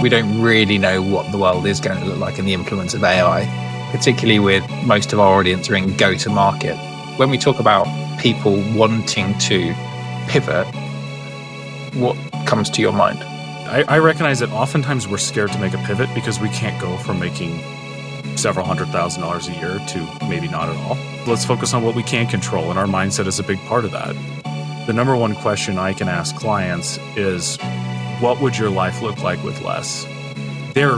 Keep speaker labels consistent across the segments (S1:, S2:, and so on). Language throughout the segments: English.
S1: we don't really know what the world is going to look like in the influence of AI, particularly with most of our audience are in go-to-market. When we talk about people wanting to pivot, what comes to your mind?
S2: I recognize that oftentimes we're scared to make a pivot because we can't go from making several $100,000 a year to maybe not at all. Let's focus on what we can control, and our mindset is a big part of that. The number one question I can ask clients is, what would your life look like with less? They're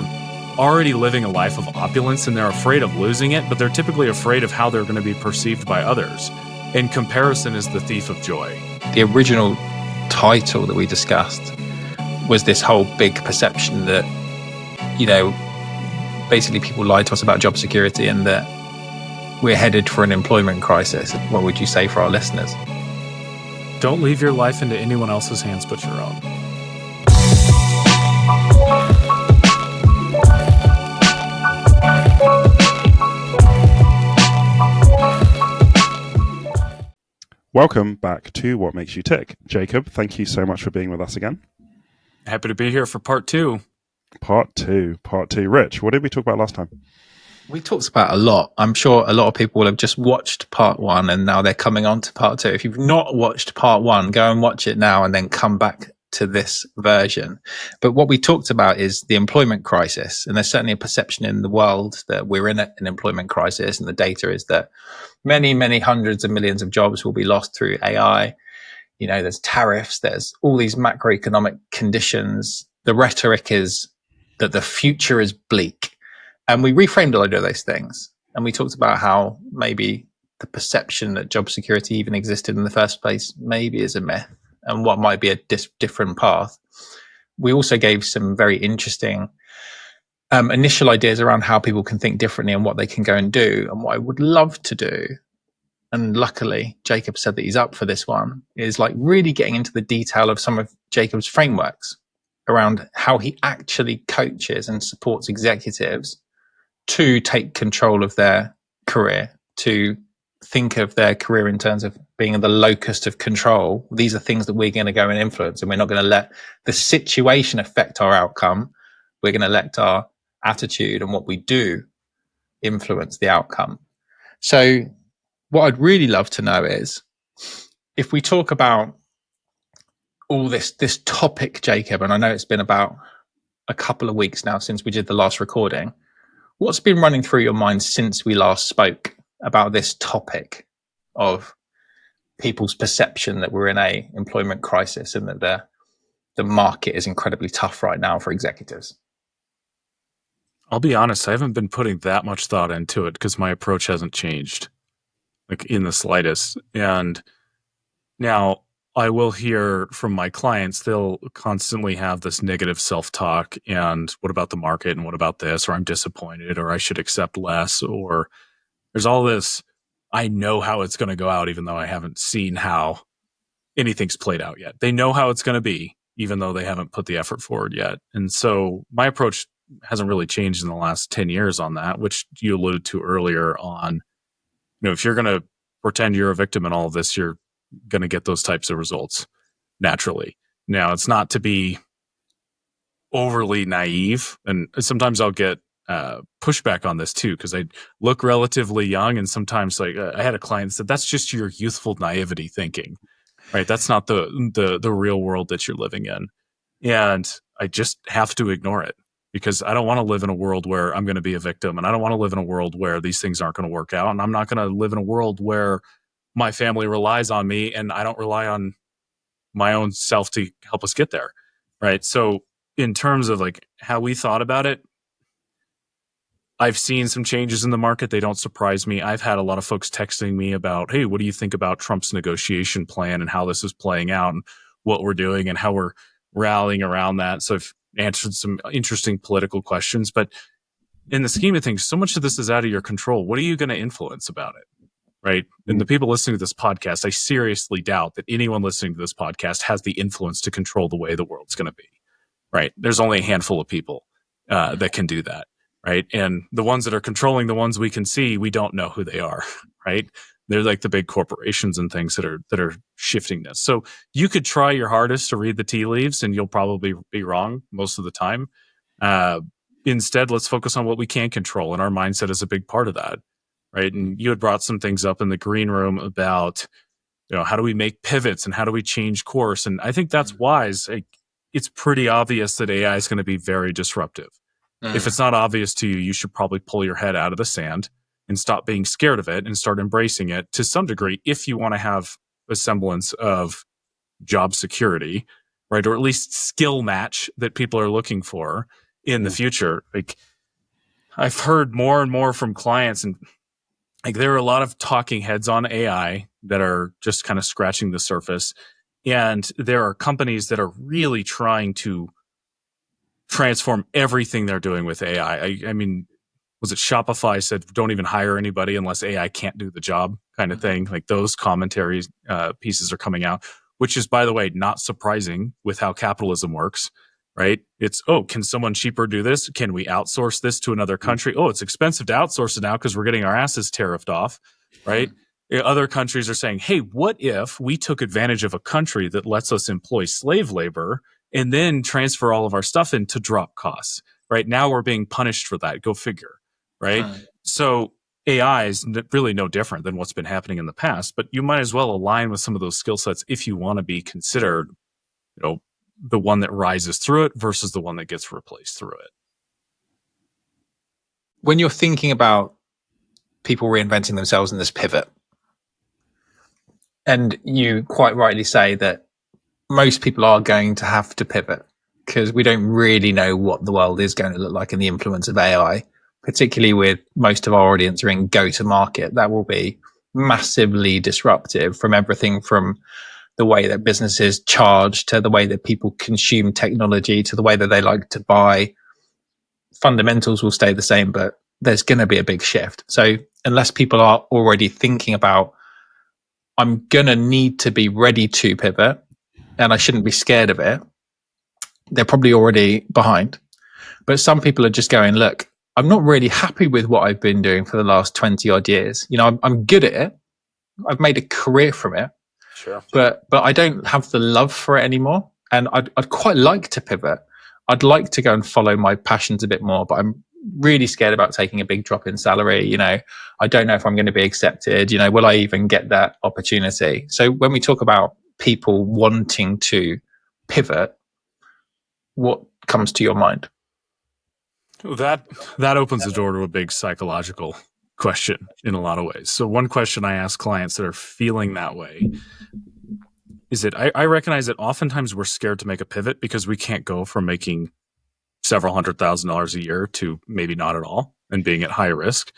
S2: already living a life of opulence and they're afraid of losing it, but they're typically afraid of how they're going to be perceived by others. And comparison is the thief of joy.
S1: The original title that we discussed was this whole big perception that, basically people lied to us about job security and that we're headed for an employment crisis. What would you say for our listeners?
S2: Don't leave your life into anyone else's hands but your own.
S3: Welcome back to What Makes You Tick. Jacob, thank you so much for being with us again.
S2: Happy to be here for part two.
S3: Part two. Rich, what did we talk about last time?
S1: We talked about a lot. I'm sure a lot of people will have just watched part one and now they're coming on to part two. If you've not watched part one, go and watch it now and then come back to this version. But what we talked about is the employment crisis. And there's certainly a perception in the world that we're in an employment crisis. And the data is that many, many hundreds of millions of jobs will be lost through AI. There's tariffs, there's all these macroeconomic conditions. The rhetoric is that the future is bleak. And we reframed a lot of those things. And we talked about how maybe the perception that job security even existed in the first place maybe is a myth and what might be a different path. We also gave some very interesting initial ideas around how people can think differently and what they can go and do. And what I would love to do, and luckily Jacob said that he's up for this one, is like really getting into the detail of some of Jacob's frameworks around how he actually coaches and supports executives to take control of their career, to think of their career in terms of being the locus of control. These are things that we're going to go and influence, and we're not going to let the situation affect our outcome. We're going to let our attitude and what we do influence the outcome. So what I'd really love to know is, if we talk about all this topic, Jacob, and I know it's been about a couple of weeks now since we did the last recording, what's been running through your mind since we last spoke about this topic of people's perception that we're in a employment crisis and that the market is incredibly tough right now for executives?
S2: I'll be honest, I haven't been putting that much thought into it because my approach hasn't changed, like in the slightest. And now I will hear from my clients, they'll constantly have this negative self-talk and what about the market and what about this, or I'm disappointed, or I should accept less, or there's all this, I know how it's going to go out even though I haven't seen how anything's played out yet. They know how it's going to be even though they haven't put the effort forward yet. And so my approach hasn't really changed in the last 10 years on that, which you alluded to earlier on. If you're going to pretend you're a victim in all of this, you're going to get those types of results naturally. Now, it's not to be overly naive, and sometimes I'll get pushback on this too, because I look relatively young, and sometimes I had a client that said, that's just your youthful naivety thinking, right? That's not the real world that you're living in. And I just have to ignore it, because I don't want to live in a world where I'm going to be a victim, and I don't want to live in a world where these things aren't going to work out, and I'm not going to live in a world where my family relies on me and I don't rely on my own self to help us get there, right? So in terms of like how we thought about it, I've seen some changes in the market. They don't surprise me. I've had a lot of folks texting me about, hey, what do you think about Trump's negotiation plan and how this is playing out and what we're doing and how we're rallying around that? So I've answered some interesting political questions, but in the scheme of things, so much of this is out of your control. What are you going to influence about it? Right. And the people listening to this podcast, I seriously doubt that anyone listening to this podcast has the influence to control the way the world's going to be. Right. There's only a handful of people that can do that. Right. And the ones that are controlling the ones we can see, we don't know who they are. Right. They're like the big corporations and things that are shifting this. So you could try your hardest to read the tea leaves and you'll probably be wrong most of the time. Instead, let's focus on what we can control, and our mindset is a big part of that, right? And you had brought some things up in the green room about, how do we make pivots and how do we change course? And I think that's wise. It's pretty obvious that AI is going to be very disruptive. If it's not obvious to you, you should probably pull your head out of the sand and stop being scared of it and start embracing it to some degree if you want to have a semblance of job security, right? Or at least skill match that people are looking for in the future. Like, I've heard more and more from clients, and like there are a lot of talking heads on AI that are just kind of scratching the surface. And there are companies that are really trying to transform everything they're doing with AI. I mean, was it Shopify said, don't even hire anybody unless AI can't do the job kind of thing. Like those commentaries pieces are coming out, which is, by the way, not surprising with how capitalism works, right? It's, can someone cheaper do this? Can we outsource this to another country? It's expensive to outsource it now because we're getting our asses tariffed off, right? Other countries are saying, hey, what if we took advantage of a country that lets us employ slave labor and then transfer all of our stuff in to drop costs, right? Now we're being punished for that. Go figure, right? So AI is really no different than what's been happening in the past, but you might as well align with some of those skill sets if you want to be considered, the one that rises through it versus the one that gets replaced through it.
S1: When you're thinking about people reinventing themselves in this pivot, and you quite rightly say that most people are going to have to pivot because we don't really know what the world is going to look like in the influence of AI, particularly with most of our audience are in go-to-market. That will be massively disruptive from everything from the way that businesses charge to the way that people consume technology to the way that they like to buy. Fundamentals will stay the same, but there's going to be a big shift. So unless people are already thinking about, I'm going to need to be ready to pivot and I shouldn't be scared of it, they're probably already behind. But some people are just going, look, I'm not really happy with what I've been doing for the last 20 odd years. I'm good at it. I've made a career from it.
S2: Sure.
S1: But I don't have the love for it anymore. And I'd quite like to pivot. I'd like to go and follow my passions a bit more, but I'm really scared about taking a big drop in salary. I don't know if I'm going to be accepted. Will I even get that opportunity? So when we talk about people wanting to pivot, what comes to your mind?
S2: That opens the door to a big psychological question in a lot of ways. So one question I ask clients that are feeling that way is that I recognize that oftentimes we're scared to make a pivot because we can't go from making several $100,000 a year to maybe not at all and being at high risk.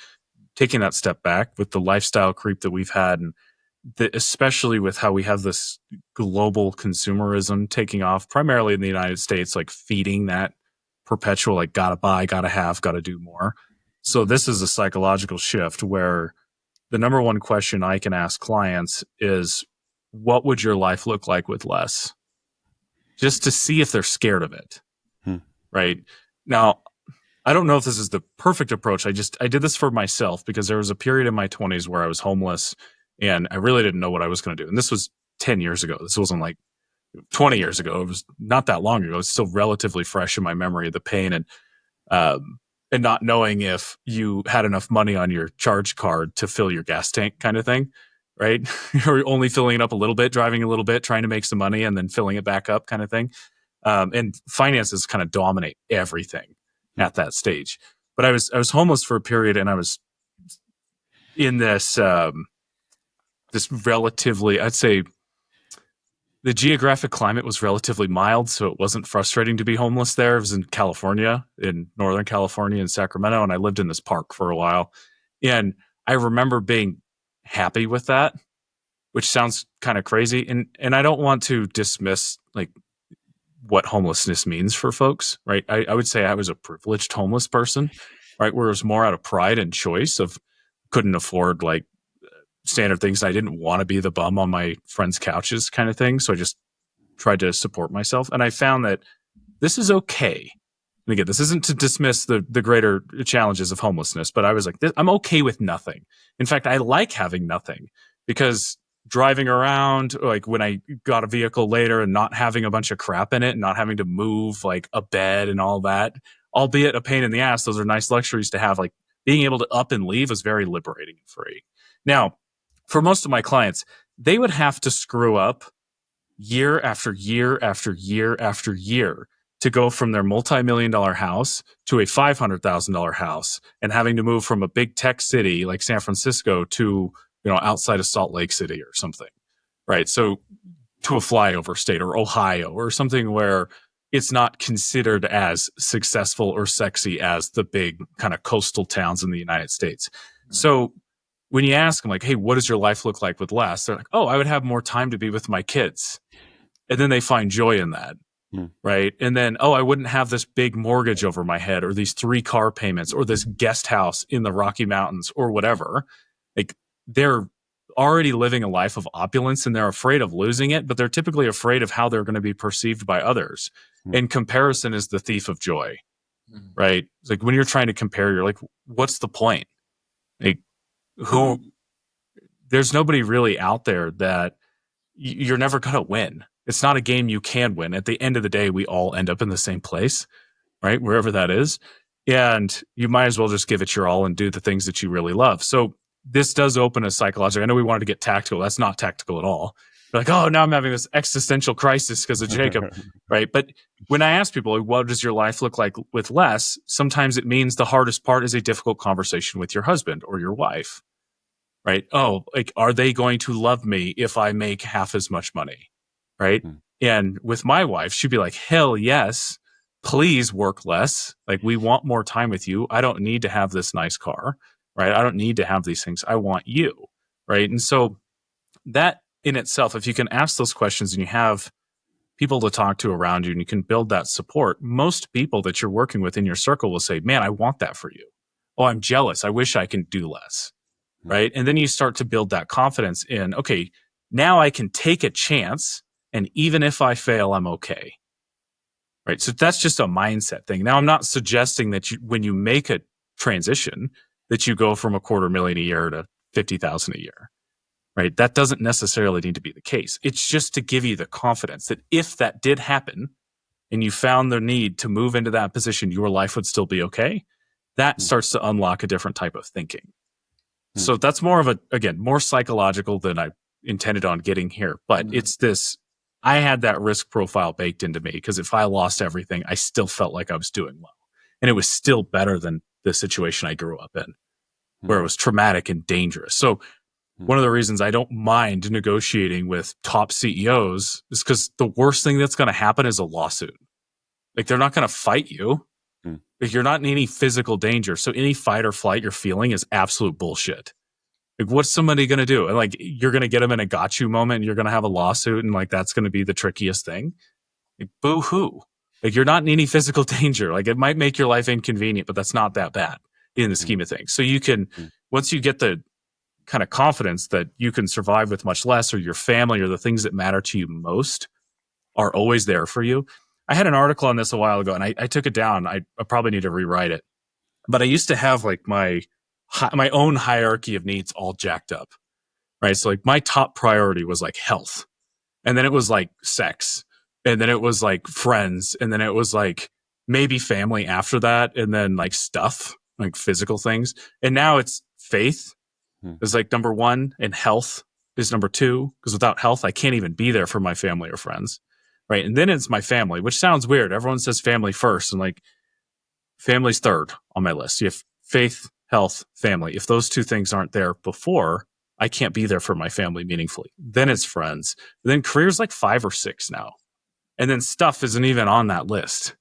S2: Taking that step back with the lifestyle creep that we've had, and especially with how we have this global consumerism taking off, primarily in the United States, like feeding that perpetual, like gotta buy, gotta have, gotta do more. So this is a psychological shift where the number one question I can ask clients is, what would your life look like with less? Just to see if they're scared of it. Right? Now, I don't know if this is the perfect approach. I did this for myself because there was a period in my 20s where I was homeless and I really didn't know what I was going to do. And this was 10 years ago. This wasn't like 20 years ago. It was not that long ago. It's still relatively fresh in my memory, the pain and not knowing if you had enough money on your charge card to fill your gas tank kind of thing, right? You're only filling it up a little bit, driving a little bit, trying to make some money and then filling it back up kind of thing. And finances kind of dominate everything at that stage. But I was homeless for a period, and I was in this this relatively, I'd say, the geographic climate was relatively mild, so it wasn't frustrating to be homeless there. It was in California, in Northern California, in Sacramento, and I lived in this park for a while. And I remember being happy with that, which sounds kind of crazy. And I don't want to dismiss like what homelessness means for folks, right? I would say I was a privileged homeless person, right? Where it was more out of pride and choice of couldn't afford like standard things. I didn't want to be the bum on my friends' couches kind of thing. So I just tried to support myself. And I found that this is okay. And again, this isn't to dismiss the greater challenges of homelessness, but I was like, I'm okay with nothing. In fact, I like having nothing because driving around, like when I got a vehicle later and not having a bunch of crap in it and not having to move like a bed and all that, albeit a pain in the ass. Those are nice luxuries to have. Like being able to up and leave is very liberating and free. Now, for most of my clients, they would have to screw up year after year after year after year to go from their multi-million-dollar house to a $500,000 house, and having to move from a big tech city like San Francisco to, outside of Salt Lake City or something, right? So to a flyover state or Ohio or something where it's not considered as successful or sexy as the big kind of coastal towns in the United States. So when you ask them like, hey, what does your life look like with less? They're like, oh, I would have more time to be with my kids. And then they find joy in that. Right. And then, oh, I wouldn't have this big mortgage over my head or these 3 car payments or this guest house in the Rocky Mountains or whatever. Like they're already living a life of opulence and they're afraid of losing it, but they're typically afraid of how they're going to be perceived by others. And comparison is the thief of joy. Right. It's like when you're trying to compare, you're like, what's the point? Like there's nobody really out there that you're never going to win. It's not a game you can win. At the end of the day, we all end up in the same place, right? Wherever that is. And you might as well just give it your all and do the things that you really love. So this does open a psychological. I know we wanted to get tactical. That's not tactical at all. You're like, oh, now I'm having this existential crisis because of Jacob, right? But when I ask people, like, what does your life look like with less? Sometimes it means the hardest part is a difficult conversation with your husband or your wife, right? Oh, like, are they going to love me if I make half as much money? Right. And with my wife, she'd be like, hell yes, please work less. Like, we want more time with you. I don't need to have this nice car, right? I don't need to have these things. I want you. Right. And so that in itself, if you can ask those questions and you have people to talk to around you and you can build that support, most people that you're working with in your circle will say, man, I want that for you. Oh, I'm jealous. I wish I can do less. Right. And then you start to build that confidence in, okay, now I can take a chance. And even if I fail, I'm okay. Right. So that's just a mindset thing. Now, I'm not suggesting that when you make a transition, that you go from $250,000 a year to $50,000 a year. Right. That doesn't necessarily need to be the case. It's just to give you the confidence that if that did happen and you found the need to move into that position, your life would still be okay. That starts to unlock a different type of thinking. So that's more of more psychological than I intended on getting here. But it's this. I had that risk profile baked into me because if I lost everything, I still felt like I was doing well. And it was still better than the situation I grew up in, where it was traumatic and dangerous. So one of the reasons I don't mind negotiating with top CEOs is because the worst thing that's going to happen is a lawsuit. Like, they're not going to fight you. Like, you're not in any physical danger. So any fight or flight you're feeling is absolute bullshit. Like, what's somebody going to do? And like, you're going to get them in a got you moment and you're going to have a lawsuit and like, that's going to be the trickiest thing. Like, boo hoo. Like, you're not in any physical danger. Like, it might make your life inconvenient, but that's not that bad in the scheme of things. So you can, once you get the kind of confidence that you can survive with much less, or your family or the things that matter to you most are always there for you. I had an article on this a while ago and I took it down. I probably need to rewrite it, but I used to have like my own hierarchy of needs all jacked up, right? So like my top priority was like health, and then it was like sex, and then it was like friends, and then it was like maybe family after that, and then like stuff, like physical things. And now it's faith is like number 1 and health is number 2, because without health, I can't even be there for my family or friends, right? And then it's my family, which sounds weird. Everyone says family first, and like family's third on my list. You have faith, health, family. If those 2 things aren't there before, I can't be there for my family meaningfully. Then it's friends. Then career's like 5 or 6 now. And then stuff isn't even on that list,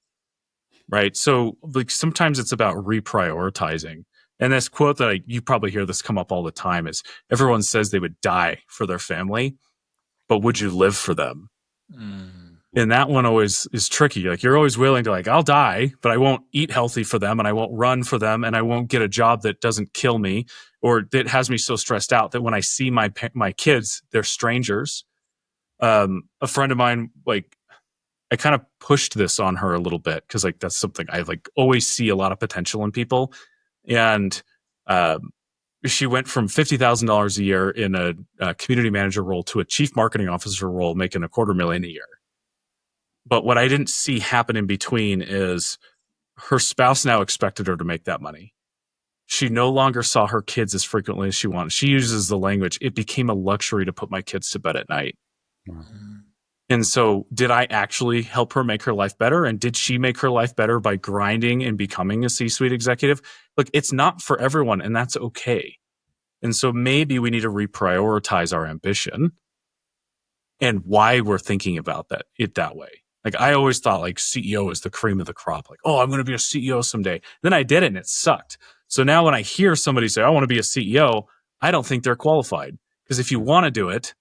S2: right? So like sometimes it's about reprioritizing. And this quote that you probably hear this come up all the time is, everyone says they would die for their family, but would you live for them? And that one always is tricky. Like, you're always willing to like, I'll die, but I won't eat healthy for them, and I won't run for them, and I won't get a job that doesn't kill me or that has me so stressed out that when I see my kids, they're strangers. A friend of mine, like, I kind of pushed this on her a little bit because like that's something I like always see a lot of potential in people. And she went from $50,000 a year in a community manager role to a chief marketing officer role, making $250,000 a year. But what I didn't see happen in between is her spouse now expected her to make that money. She no longer saw her kids as frequently as she wanted. She uses the language, it became a luxury to put my kids to bed at night.
S3: Wow.
S2: And so did I actually help her make her life better? And did she make her life better by grinding and becoming a C-suite executive? Look, it's not for everyone, and that's okay. And so maybe we need to reprioritize our ambition and why we're thinking about it that way. Like I always thought like CEO is the cream of the crop. Like, oh, I'm going to be a CEO someday. Then I did it and it sucked. So now when I hear somebody say, I want to be a CEO, I don't think they're qualified. Because if you want to do it,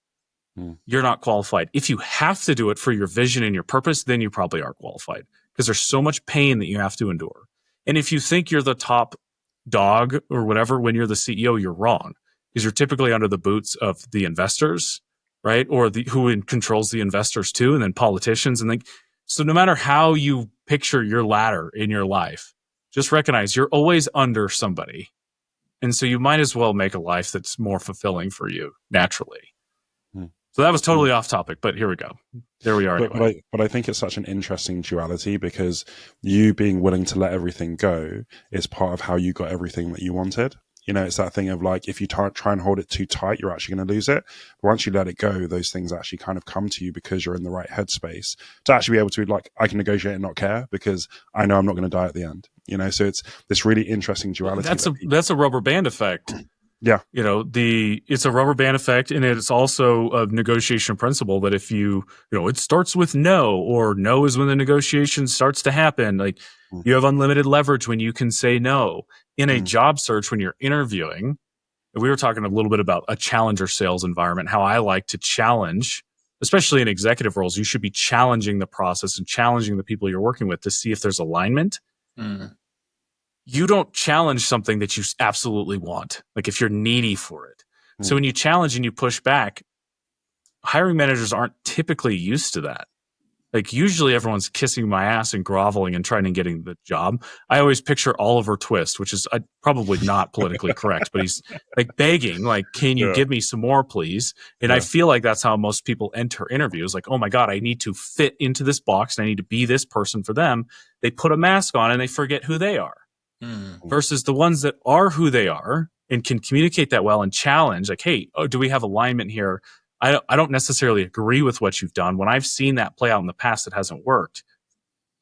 S2: you're not qualified. If you have to do it for your vision and your purpose, then you probably are qualified. Because there's so much pain that you have to endure. And if you think you're the top dog or whatever when you're the CEO, you're wrong. Because you're typically under the boots of the investors, right? Or who controls the investors too, and then politicians. And so no matter how you picture your ladder in your life, just recognize you're always under somebody. And so you might as well make a life that's more fulfilling for you naturally. So that was totally off topic, but here we go. There we are. Anyway.
S3: But I think it's such an interesting duality because you being willing to let everything go is part of how you got everything that you wanted. You know, it's that thing of like, if you try and hold it too tight, you're actually going to lose it. But once you let it go, those things actually kind of come to you because you're in the right headspace to actually be able to like, I can negotiate and not care because I know I'm not going to die at the end. You know, so it's this really interesting duality.
S2: That's a rubber band effect.
S3: Yeah.
S2: You know, it's a rubber band effect, and it's also a negotiation principle that if it starts with no, or no is when the negotiation starts to happen. Like you have unlimited leverage when you can say no. In a job search, when you're interviewing, we were talking a little bit about a challenger sales environment, how I like to challenge, especially in executive roles, you should be challenging the process and challenging the people you're working with to see if there's alignment. You don't challenge something that you absolutely want, like if you're needy for it. So when you challenge and you push back, hiring managers aren't typically used to that. Like usually everyone's kissing my ass and groveling and trying to get the job. I always picture Oliver Twist, which is probably not politically correct, but he's like begging, like, can you give me some more, please? And I feel like that's how most people enter interviews. Like, oh my God, I need to fit into this box and I need to be this person for them. They put a mask on and they forget who they are. Versus the ones that are who they are and can communicate that well and challenge, like, hey, do we have alignment here? I don't necessarily agree with what you've done. When I've seen that play out in the past, it hasn't worked.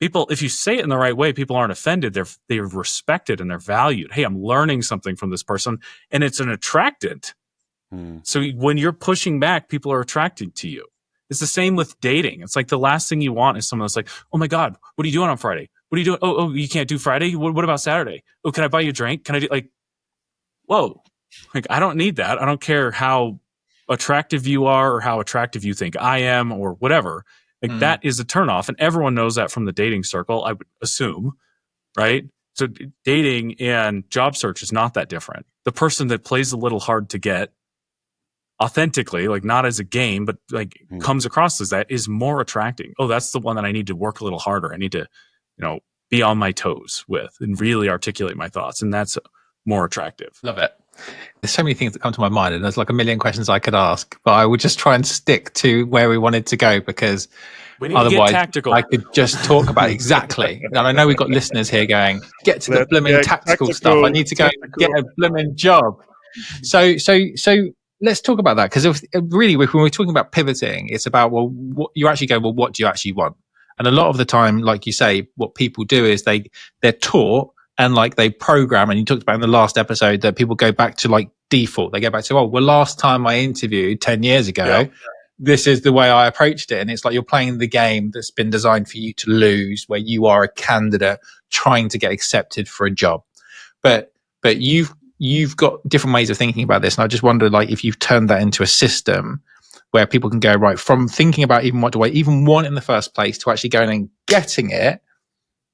S2: People, if you say it in the right way, people aren't offended. They're respected and they're valued. Hey, I'm learning something from this person, and it's an attractant. So when you're pushing back, people are attracted to you. It's the same with dating. It's like the last thing you want is someone that's like, oh my God, what are you doing on Friday? What are you doing? Oh, you can't do Friday? What about Saturday? Oh, can I buy you a drink? Can I do like, whoa, like I don't need that. I don't care how attractive you are or how attractive you think I am or whatever. Like that is a turnoff. And everyone knows that from the dating circle, I would assume, right? So dating and job search is not that different. The person that plays a little hard to get authentically, like not as a game, but like comes across as that is more attracting. Oh, that's the one that I need to work a little harder. I need to, be on my toes with and really articulate my thoughts. And that's more attractive.
S1: Love it. There's so many things that come to my mind and there's like a million questions I could ask, but I would just try and stick to where we wanted to go because otherwise I could just talk about exactly. And I know we've got listeners here going, get to the blooming tactical stuff. I need to go and get a blooming job. So let's talk about that. Because really, when we're talking about pivoting, it's about, well, what you actually go, well, what do you actually want? And a lot of the time, like you say, what people do is they're taught and like they program. And you talked about in the last episode that people go back to like default. They go back to, oh, well, last time I interviewed 10 years ago, this is the way I approached it. And it's like you're playing the game that's been designed for you to lose, where you are a candidate trying to get accepted for a job. But you've got different ways of thinking about this. And I just wonder, like, if you've turned that into a system where people can go, right, from thinking about even what do I even want in the first place to actually going and getting it.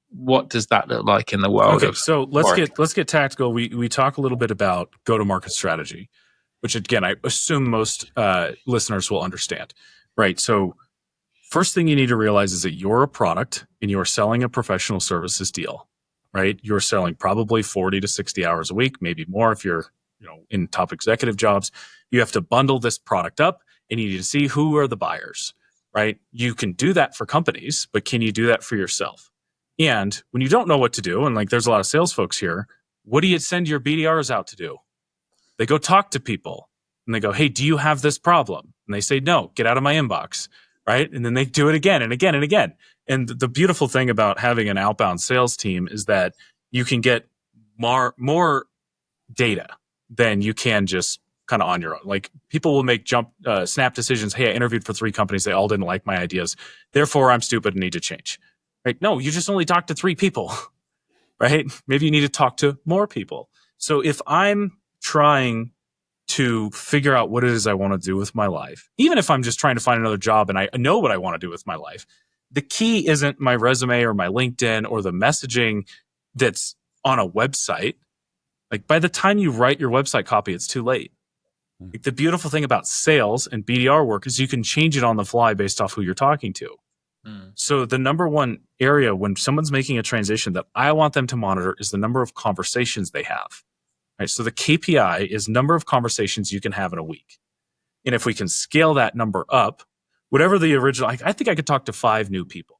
S1: What does that look like in the world?
S2: Okay, so let's get tactical. We talk a little bit about go-to-market strategy, which again, I assume most listeners will understand, right? So first thing you need to realize is that you're a product and you're selling a professional services deal, right? You're selling probably 40 to 60 hours a week, maybe more if you're in top executive jobs. You have to bundle this product up and you need to see who are the buyers, right? You can do that for companies, but can you do that for yourself? And when you don't know what to do, and like there's a lot of sales folks here, what do you send your BDRs out to do? They go talk to people and they go, hey, do you have this problem? And they say, no, get out of my inbox, right? And then they do it again and again and again. And the beautiful thing about having an outbound sales team is that you can get more data than you can just kind of on your own. Like people will make snap decisions. Hey, I interviewed for 3 companies. They all didn't like my ideas. Therefore, I'm stupid and need to change. Right? No, you just only talked to 3 people, right? Maybe you need to talk to more people. So if I'm trying to figure out what it is I want to do with my life, even if I'm just trying to find another job and I know what I want to do with my life, the key isn't my resume or my LinkedIn or the messaging that's on a website. Like by the time you write your website copy, it's too late. Like the beautiful thing about sales and BDR work is you can change it on the fly based off who you're talking to. So the number one area when someone's making a transition that I want them to monitor is the number of conversations they have. Right? So the KPI is number of conversations you can have in a week. And if we can scale that number up, whatever the original, I think I could talk to 5 new people.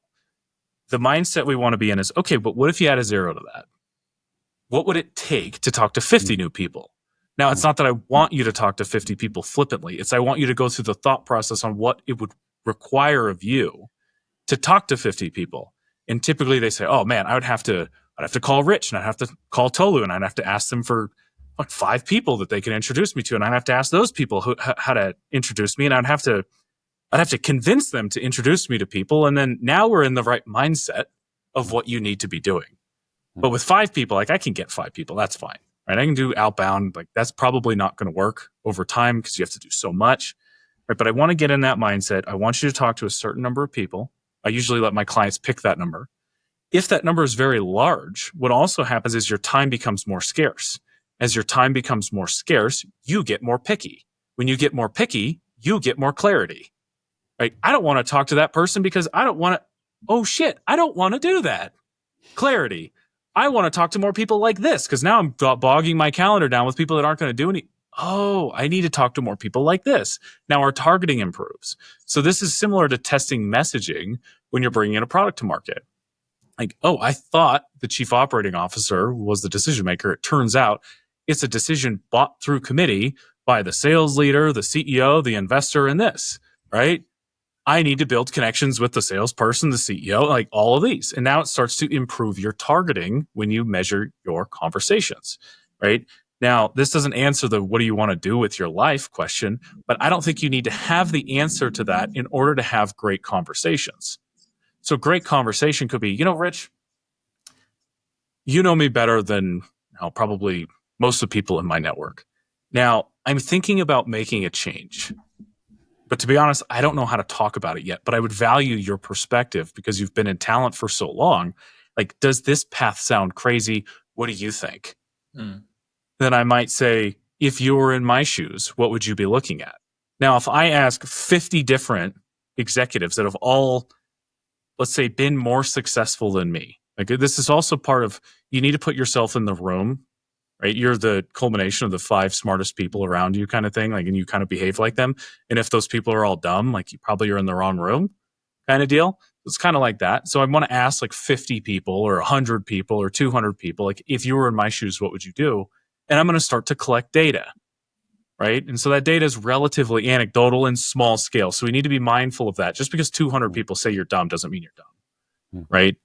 S2: The mindset we want to be in is, okay, but what if you add a 0 to that? What would it take to talk to 50 new people? Now, it's not that I want you to talk to 50 people flippantly. It's I want you to go through the thought process on what it would require of you to talk to 50 people. And typically they say, oh man, I'd have to call Rich and I'd have to call Tolu and I'd have to ask them for like 5 people that they can introduce me to. And I'd have to ask those people how to introduce me. And I'd have to convince them to introduce me to people. And then now we're in the right mindset of what you need to be doing. But with 5 people, like I can get 5 people. That's fine. Right? I can do outbound. Like that's probably not going to work over time because you have to do so much. Right? But I want to get in that mindset. I want you to talk to a certain number of people. I usually let my clients pick that number. If that number is very large, what also happens is your time becomes more scarce. As your time becomes more scarce, you get more picky. When you get more picky, you get more clarity. Right? I don't want to talk to that person because I don't want to, oh shit, I don't want to do that. Clarity. I want to talk to more people like this because now I'm bogging my calendar down with people that aren't going to do any. Oh, I need to talk to more people like this. Now our targeting improves. So this is similar to testing messaging when you're bringing in a product to market. Like, oh, I thought the chief operating officer was the decision maker. It turns out it's a decision bought through committee by the sales leader, the CEO, the investor, and this, right? I need to build connections with the salesperson, the CEO, like all of these. And now it starts to improve your targeting when you measure your conversations, right? Now, this doesn't answer the what do you want to do with your life question, but I don't think you need to have the answer to that in order to have great conversations. So great conversation could be, Rich, you know me better than probably most of the people in my network. Now, I'm thinking about making a change. But to be honest, I don't know how to talk about it yet, but I would value your perspective because you've been in talent for so long. Like, does this path sound crazy? What do you think? Then I might say, if you were in my shoes, what would you be looking at? Now, if I ask 50 different executives that have all, let's say, been more successful than me, like this is also part of, you need to put yourself in the room, right? You're the culmination of the 5 smartest people around you kind of thing, like, and you kind of behave like them. And if those people are all dumb, like you probably are in the wrong room kind of deal. It's kind of like that. So I want to ask like 50 people or 100 people or 200 people, like if you were in my shoes, what would you do? And I'm going to start to collect data, right? And so that data is relatively anecdotal and small scale. So we need to be mindful of that. Just because 200 people say you're dumb doesn't mean you're dumb, right?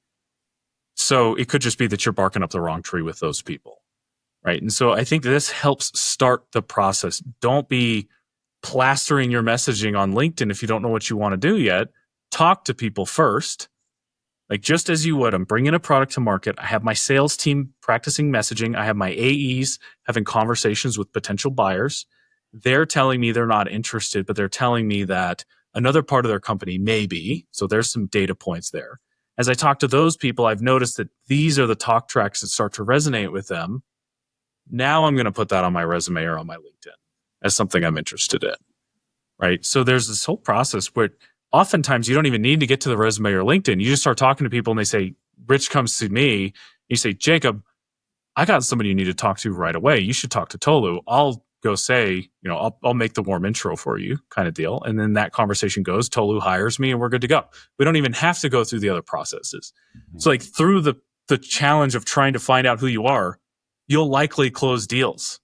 S2: So it could just be that you're barking up the wrong tree with those people, right? And so I think this helps start the process. Don't be plastering your messaging on LinkedIn if you don't know what you want to do yet. Talk to people first. Like just as you would, I'm bringing a product to market. I have my sales team practicing messaging. I have my AEs having conversations with potential buyers. They're telling me they're not interested, but they're telling me that another part of their company may be. So there's some data points there. As I talk to those people, I've noticed that these are the talk tracks that start to resonate with them. Now I'm going to put that on my resume or on my LinkedIn as something I'm interested in, right? So there's this whole process where oftentimes you don't even need to get to the resume or LinkedIn. You just start talking to people and they say, Rich comes to me. You say, Jacob, I got somebody you need to talk to right away. You should talk to Tolu. I'll go say, I'll make the warm intro for you kind of deal. And then that conversation goes, Tolu hires me and we're good to go. We don't even have to go through the other processes. So like through the challenge of trying to find out who you are, you'll likely close deals.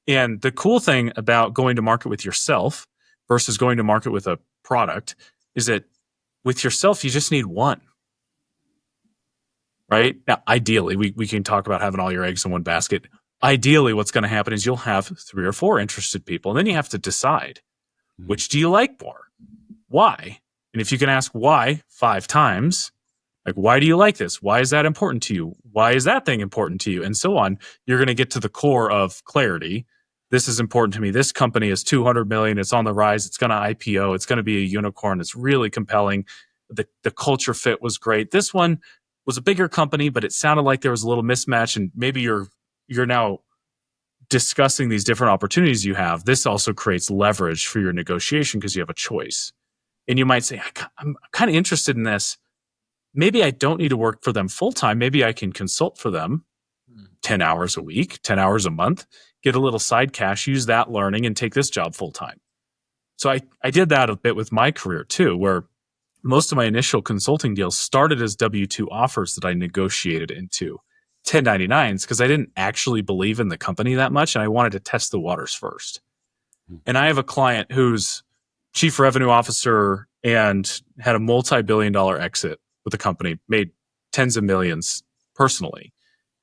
S2: And the cool thing about going to market with yourself versus going to market with a product is that with yourself, you just need one. Right? Now, ideally, we can talk about having all your eggs in one basket. Ideally, what's going to happen is you'll have 3 or 4 interested people, and then you have to decide, which do you like more? Why? And if you can ask why 5 times, like, why do you like this? Why is that important to you? Why is that thing important to you? And so on, you're going to get to the core of clarity. This is important to me. This company is 200 million. It's on the rise. It's going to IPO. It's going to be a unicorn. It's really compelling. The culture fit was great. This one was a bigger company, but it sounded like there was a little mismatch, and maybe you're now discussing these different opportunities you have. This also creates leverage for your negotiation because you have a choice. And you might say, I'm kind of interested in this. Maybe I don't need to work for them full time. Maybe I can consult for them 10 hours a week, 10 hours a month, get a little side cash, use that learning, and take this job full time. So I did that a bit with my career too, where most of my initial consulting deals started as W-2 offers that I negotiated into 1099s because I didn't actually believe in the company that much, and I wanted to test the waters first. And I have a client who's chief revenue officer and had a multi-billion-dollar exit with the company, made tens of millions personally,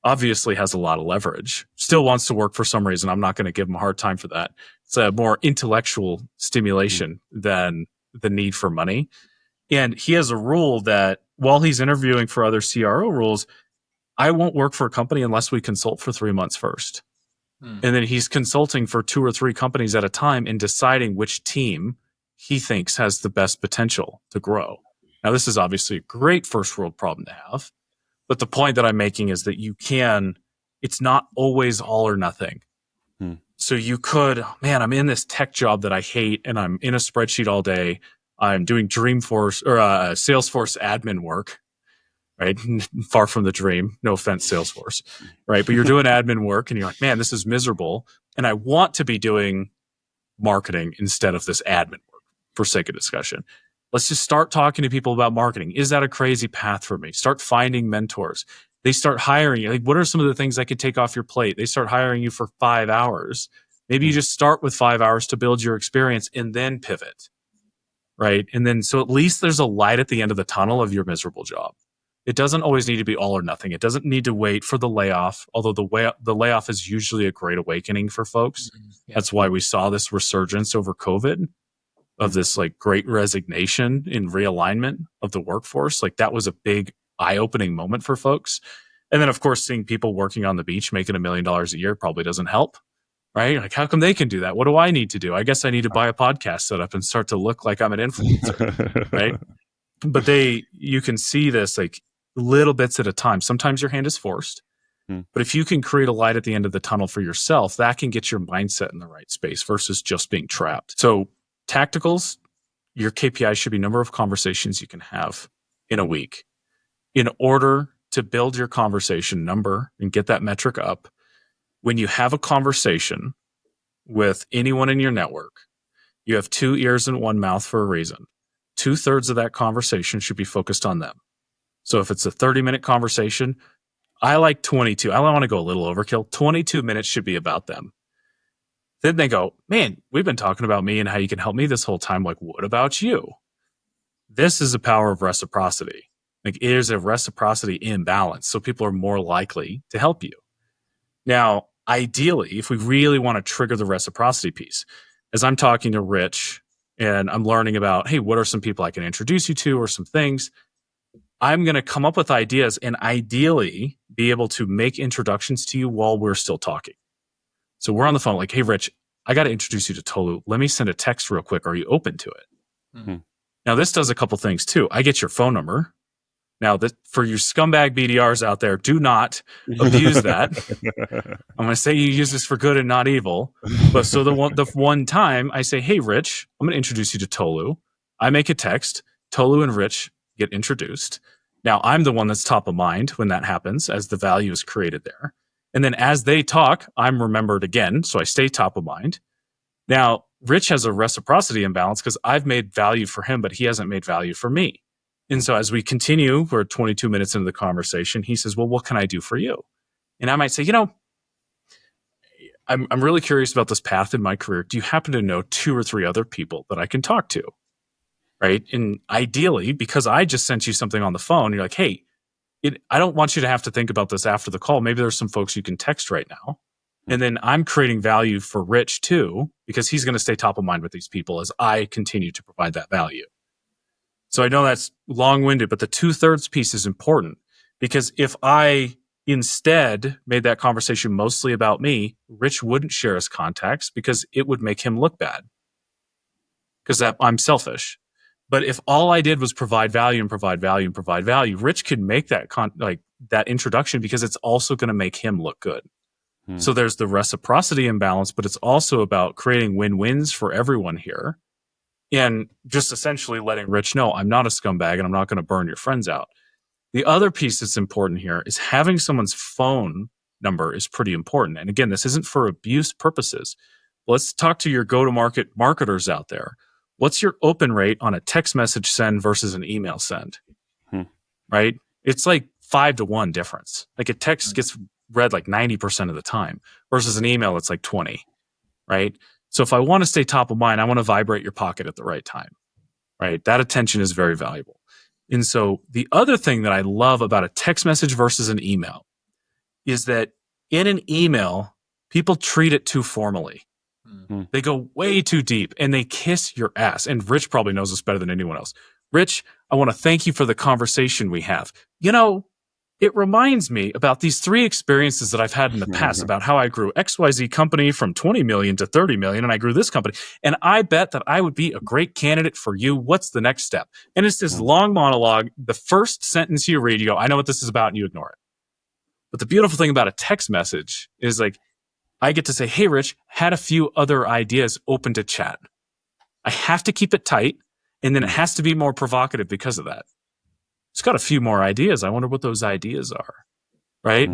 S2: obviously has a lot of leverage, still wants to work for some reason. I'm not going to give him a hard time for that. It's a more intellectual stimulation than the need for money. And he has a rule that while he's interviewing for other CRO roles, I won't work for a company unless we consult for 3 months first. And then he's consulting for 2 or 3 companies at a time and deciding which team he thinks has the best potential to grow. Now, this is obviously a great first world problem to have. But the point that I'm making is that it's not always all or nothing. So you could, I'm in this tech job that I hate and I'm in a spreadsheet all day. I'm doing Dreamforce or Salesforce admin work, right? Far from the dream. No offense, Salesforce, right? But you're doing admin work and you're like, man, this is miserable. And I want to be doing marketing instead of this admin work for sake of discussion. Let's just start talking to people about marketing. Is that a crazy path for me? Start finding mentors. They start hiring you. Like, what are some of the things I could take off your plate? They start hiring you for 5 hours. Maybe you just start with 5 hours to build your experience and then pivot, right? And then, so at least there's a light at the end of the tunnel of your miserable job. It doesn't always need to be all or nothing. It doesn't need to wait for the layoff, although the layoff is usually a great awakening for folks. That's why we saw this resurgence over COVID of this like great resignation in realignment of the workforce. Like that was a big eye-opening moment for folks. And then of course, seeing people working on the beach making $1 million a year probably doesn't help, right? Like how come they can do that? What do I need to do? I guess I need to buy a podcast setup and start to look like I'm an influencer, right? But you can see this like little bits at a time. Sometimes your hand is forced, but if you can create a light at the end of the tunnel for yourself, that can get your mindset in the right space versus just being trapped. So tacticals, your KPI should be number of conversations you can have in a week. In order to build your conversation number and get that metric up, when you have a conversation with anyone in your network, you have 2 ears and 1 mouth for a reason. 2/3 of that conversation should be focused on them. So if it's a 30-minute conversation, I like 22. I don't want to go a little overkill. 22 minutes should be about them. Then they go, man, we've been talking about me and how you can help me this whole time. Like, what about you? This is the power of reciprocity. Like, it is a reciprocity imbalance. So people are more likely to help you. Now, ideally, if we really want to trigger the reciprocity piece, as I'm talking to Rich and I'm learning about, hey, what are some people I can introduce you to or some things, I'm going to come up with ideas and ideally be able to make introductions to you while we're still talking. So we're on the phone like, hey, Rich, I got to introduce you to Tolu. Let me send a text real quick. Are you open to it? Now, this does a couple things too. I get your phone number. Now, for you scumbag BDRs out there, do not abuse that. I'm going to say you use this for good and not evil. But so the one time I say, hey, Rich, I'm going to introduce you to Tolu. I make a text. Tolu and Rich get introduced. Now, I'm the one that's top of mind when that happens as the value is created there. And then as they talk, I'm remembered again. So I stay top of mind. Now, Rich has a reciprocity imbalance because I've made value for him, but he hasn't made value for me. And so as we continue, we're 22 minutes into the conversation, he says, well, what can I do for you? And I might say, I'm really curious about this path in my career. Do you happen to know 2 or 3 other people that I can talk to? Right. And ideally, because I just sent you something on the phone, you're like, hey, I don't want you to have to think about this after the call. Maybe there's some folks you can text right now. And then I'm creating value for Rich too, because he's going to stay top of mind with these people as I continue to provide that value. So I know that's long-winded, but the 2/3 piece is important, because if I instead made that conversation mostly about me, Rich wouldn't share his contacts because it would make him look bad, because I'm selfish. But if all I did was provide value and provide value and provide value, Rich could make that that introduction, because it's also going to make him look good. So there's the reciprocity imbalance, but it's also about creating win-wins for everyone here, and just essentially letting Rich know I'm not a scumbag and I'm not going to burn your friends out. The other piece that's important here is having someone's phone number is pretty important. And again, this isn't for abuse purposes. Let's talk to your go-to-market marketers out there. What's your open rate on a text message send versus an email send? Right? It's like 5-to-1 difference. Like a text gets read like 90% of the time versus an email it's like 20, right? So if I want to stay top of mind, I want to vibrate your pocket at the right time, right? That attention is very valuable. And so the other thing that I love about a text message versus an email is that in an email, people treat it too formally. They go way too deep and they kiss your ass. And Rich probably knows this better than anyone else. Rich, I want to thank you for the conversation we have. It reminds me about these 3 experiences that I've had in the past about how I grew XYZ company from 20 million to 30 million, and I grew this company. And I bet that I would be a great candidate for you. What's the next step? And it's this long monologue. The first sentence you read, you go, I know what this is about, and you ignore it. But the beautiful thing about a text message is like, I get to say, hey, Rich, had a few other ideas open to chat. I have to keep it tight, and then it has to be more provocative because of that. It's got a few more ideas. I wonder what those ideas are, right?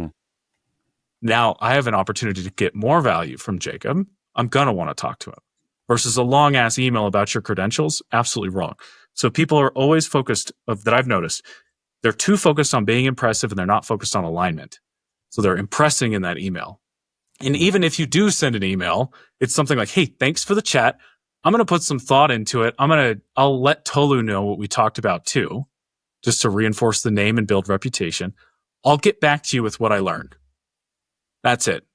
S2: Now I have an opportunity to get more value from Jacob. I'm going to want to talk to him versus a long ass email about your credentials. Absolutely wrong. So people are always focused that I've noticed. They're too focused on being impressive and they're not focused on alignment. So they're impressing in that email. And even if you do send an email, it's something like, hey, thanks for the chat. I'm going to put some thought into it. I'll let Tolu know what we talked about too, just to reinforce the name and build reputation. I'll get back to you with what I learned. That's it.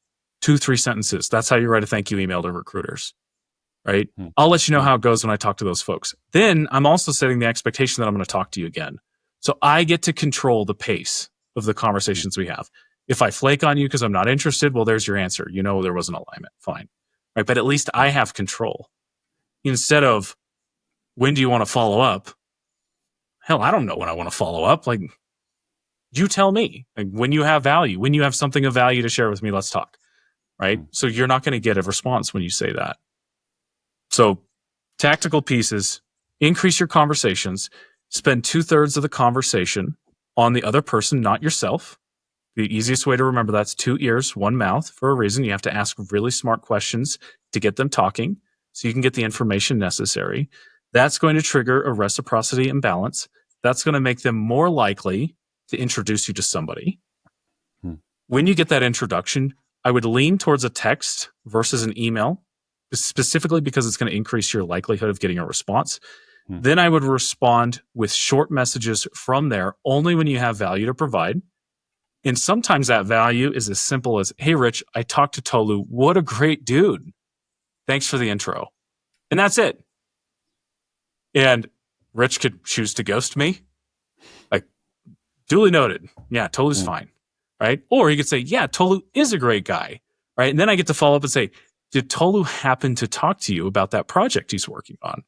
S2: 2-3 sentences. That's how you write a thank you email to recruiters, right? I'll let you know how it goes when I talk to those folks. Then I'm also setting the expectation that I'm going to talk to you again. So I get to control the pace of the conversations we have. If I flake on you because I'm not interested, well, there's your answer. There was an alignment. Fine. Right? But at least I have control. Instead of, when do you want to follow up? Hell, I don't know when I want to follow up. Like, you tell me. Like, when you have value, when you have something of value to share with me, let's talk. Right? So you're not going to get a response when you say that. So tactical pieces, increase your conversations, spend 2/3 of the conversation on the other person, not yourself. The easiest way to remember that's 2 ears, 1 mouth for a reason. You have to ask really smart questions to get them talking so you can get the information necessary. That's going to trigger a reciprocity imbalance. That's going to make them more likely to introduce you to somebody. When you get that introduction, I would lean towards a text versus an email, specifically because it's going to increase your likelihood of getting a response. Then I would respond with short messages from there only when you have value to provide. And sometimes that value is as simple as, hey, Rich, I talked to Tolu. What a great dude. Thanks for the intro. And that's it. And Rich could choose to ghost me. Like, duly noted. Yeah, Tolu's fine. Right? Or he could say, yeah, Tolu is a great guy. Right? And then I get to follow up and say, did Tolu happen to talk to you about that project he's working on?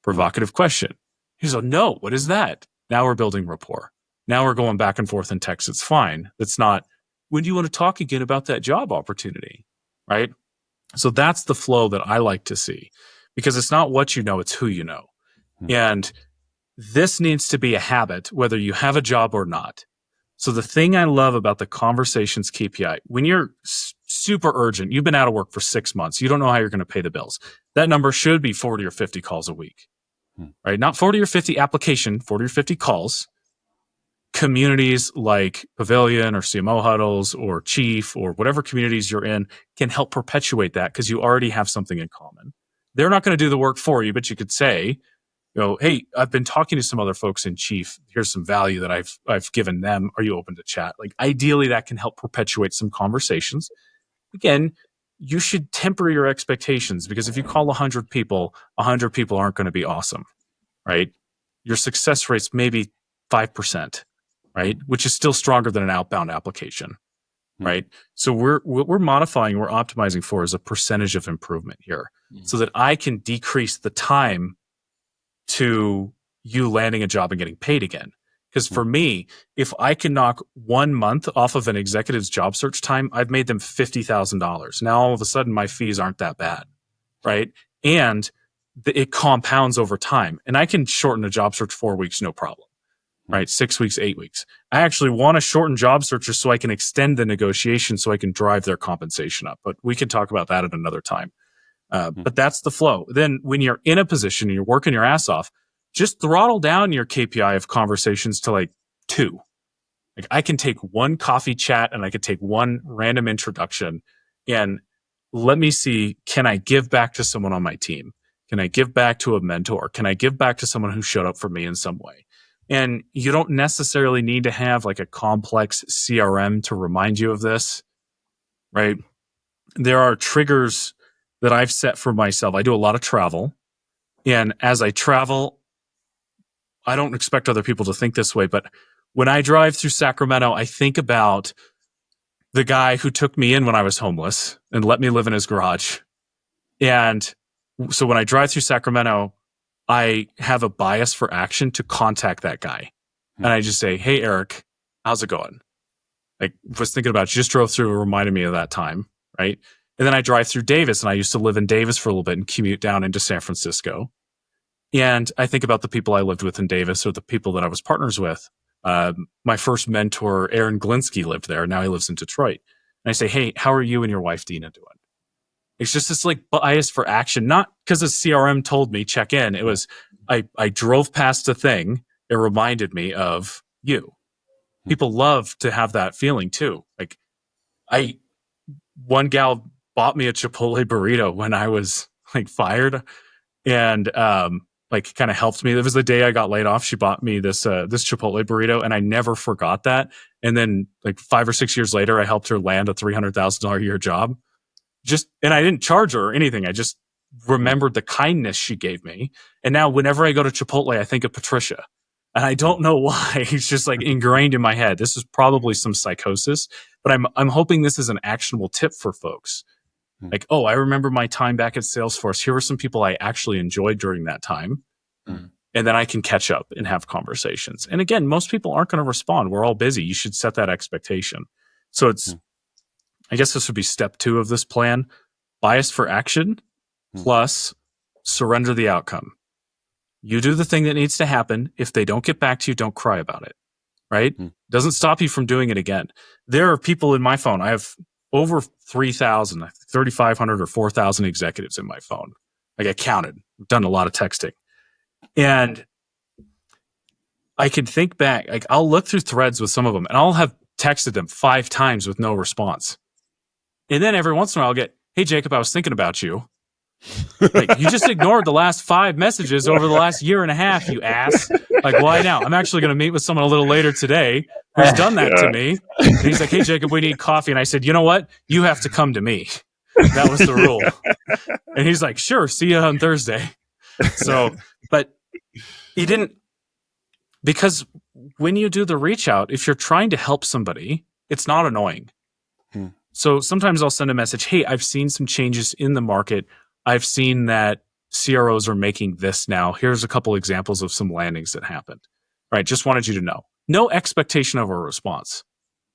S2: Provocative question. He's like, no, what is that? Now we're building rapport. Now we're going back and forth in text. It's fine. It's not, when do you want to talk again about that job opportunity? Right? So that's the flow that I like to see, because it's not what you know, it's who you know. And this needs to be a habit, whether you have a job or not. So the thing I love about the conversations KPI, when you're super urgent, you've been out of work for 6 months, you don't know how you're going to pay the bills. That number should be 40 or 50 calls a week, right? Not 40 or 50 application, 40 or 50 calls. Communities like Pavilion or CMO Huddles or Chief or whatever communities you're in can help perpetuate that because you already have something in common. They're not going to do the work for you, but you could say, hey, I've been talking to some other folks in Chief. Here's some value that I've given them. Are you open to chat? Like ideally that can help perpetuate some conversations. Again, you should temper your expectations because if you call 100 people aren't going to be awesome, right? Your success rate's maybe 5%, right? Which is still stronger than an outbound application, right? So what we're modifying, we're optimizing for is a percentage of improvement here so that I can decrease the time to you landing a job and getting paid again. Because for me, if I can knock 1 month off of an executive's job search time, I've made them $50,000. Now, all of a sudden, my fees aren't that bad, right? And it compounds over time. And I can shorten a job search 4 weeks, no problem, right? 6 weeks, 8 weeks. I actually want to shorten job searches so I can extend the negotiation so I can drive their compensation up. But we can talk about that at another time. But that's the flow. Then when you're in a position and you're working your ass off, just throttle down your KPI of conversations to like 2. Like I can take 1 coffee chat and I could take 1 random introduction and let me see, can I give back to someone on my team? Can I give back to a mentor? Can I give back to someone who showed up for me in some way? And you don't necessarily need to have like a complex CRM to remind you of this, right? There are triggers that I've set for myself. I do a lot of travel. And as I travel, I don't expect other people to think this way, but when I drive through Sacramento, I think about the guy who took me in when I was homeless and let me live in his garage. And so when I drive through Sacramento, I have a bias for action to contact that guy. And I just say, hey, Eric, how's it going? Like, was thinking about you, just drove through and reminded me of that time, right? And then I drive through Davis, and I used to live in Davis for a little bit and commute down into San Francisco. And I think about the people I lived with in Davis or the people that I was partners with. My first mentor, Aaron Glinsky, lived there. Now he lives in Detroit. And I say, hey, how are you and your wife, Dina, doing? It's just this like bias for action, not because a CRM told me check in. It was, I drove past a thing. It reminded me of you. People love to have that feeling too. Like one gal bought me a Chipotle burrito when I was like fired and like kind of helped me. It was the day I got laid off. She bought me this Chipotle burrito and I never forgot that. And then like 5 or 6 years later, I helped her land a $300,000 a year job. And I didn't charge her or anything. I just remembered the kindness she gave me. And now whenever I go to Chipotle, I think of Patricia. And I don't know why. It's just like ingrained in my head. This is probably some psychosis, but I'm hoping this is an actionable tip for folks. Like, oh, I remember my time back at Salesforce. Here were some people I actually enjoyed during that time. And then I can catch up and have conversations. And again, most people aren't going to respond. We're all busy. You should set that expectation. So I guess this would be step 2 of this plan. Bias for action plus surrender the outcome. You do the thing that needs to happen. If they don't get back to you, don't cry about it, right? Doesn't stop you from doing it again. There are people in my phone. I have over 3,000, 3,500 or 4,000 executives in my phone. Like I counted. I've done a lot of texting. And I can think back, like I'll look through threads with some of them and I'll have texted them 5 times with no response. And then every once in a while I'll get, hey, Jacob, I was thinking about you. Like, you just ignored the last 5 messages over the last year and a half, you ass. Like, why now? I'm actually going to meet with someone a little later today who's done that to me. And he's like, hey, Jacob, we need coffee. And I said, you know what? You have to come to me. That was the rule. And he's like, sure, see you on Thursday. So, but he didn't, because when you do the reach out, if you're trying to help somebody, it's not annoying. So sometimes I'll send a message, hey, I've seen some changes in the market. I've seen that CROs are making this now. Here's a couple examples of some landings that happened. Right? Just wanted you to know. No expectation of a response.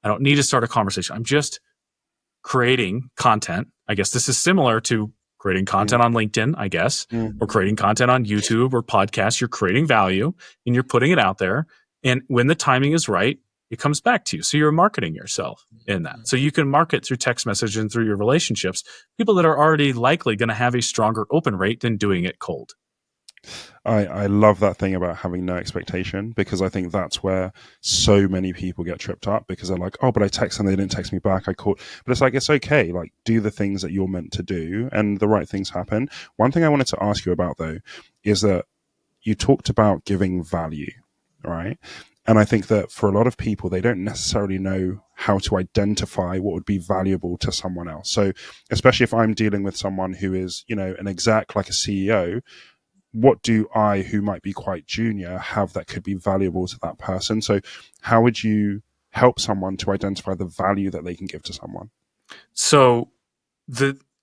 S2: I don't need to start a conversation. I'm just creating content. I guess this is similar to creating content on LinkedIn, I guess, or creating content on YouTube or podcasts. You're creating value and you're putting it out there. And when the timing is right, it comes back to you. So you're marketing yourself in that. So you can market through text message and through your relationships, people that are already likely going to have a stronger open rate than doing it cold.
S3: I love that thing about having no expectation, because I think that's where so many people get tripped up, because they're like, oh, but I text and they didn't text me back. I called. But it's like, it's okay. Like, do the things that you're meant to do and the right things happen. One thing I wanted to ask you about, though, is that you talked about giving value, right? And I think that for a lot of people, they don't necessarily know how to identify what would be valuable to someone else. So especially if I'm dealing with someone who is, an exec, like a CEO, what do I, who might be quite junior, have that could be valuable to that person? So how would you help someone to identify the value that they can give to someone?
S2: So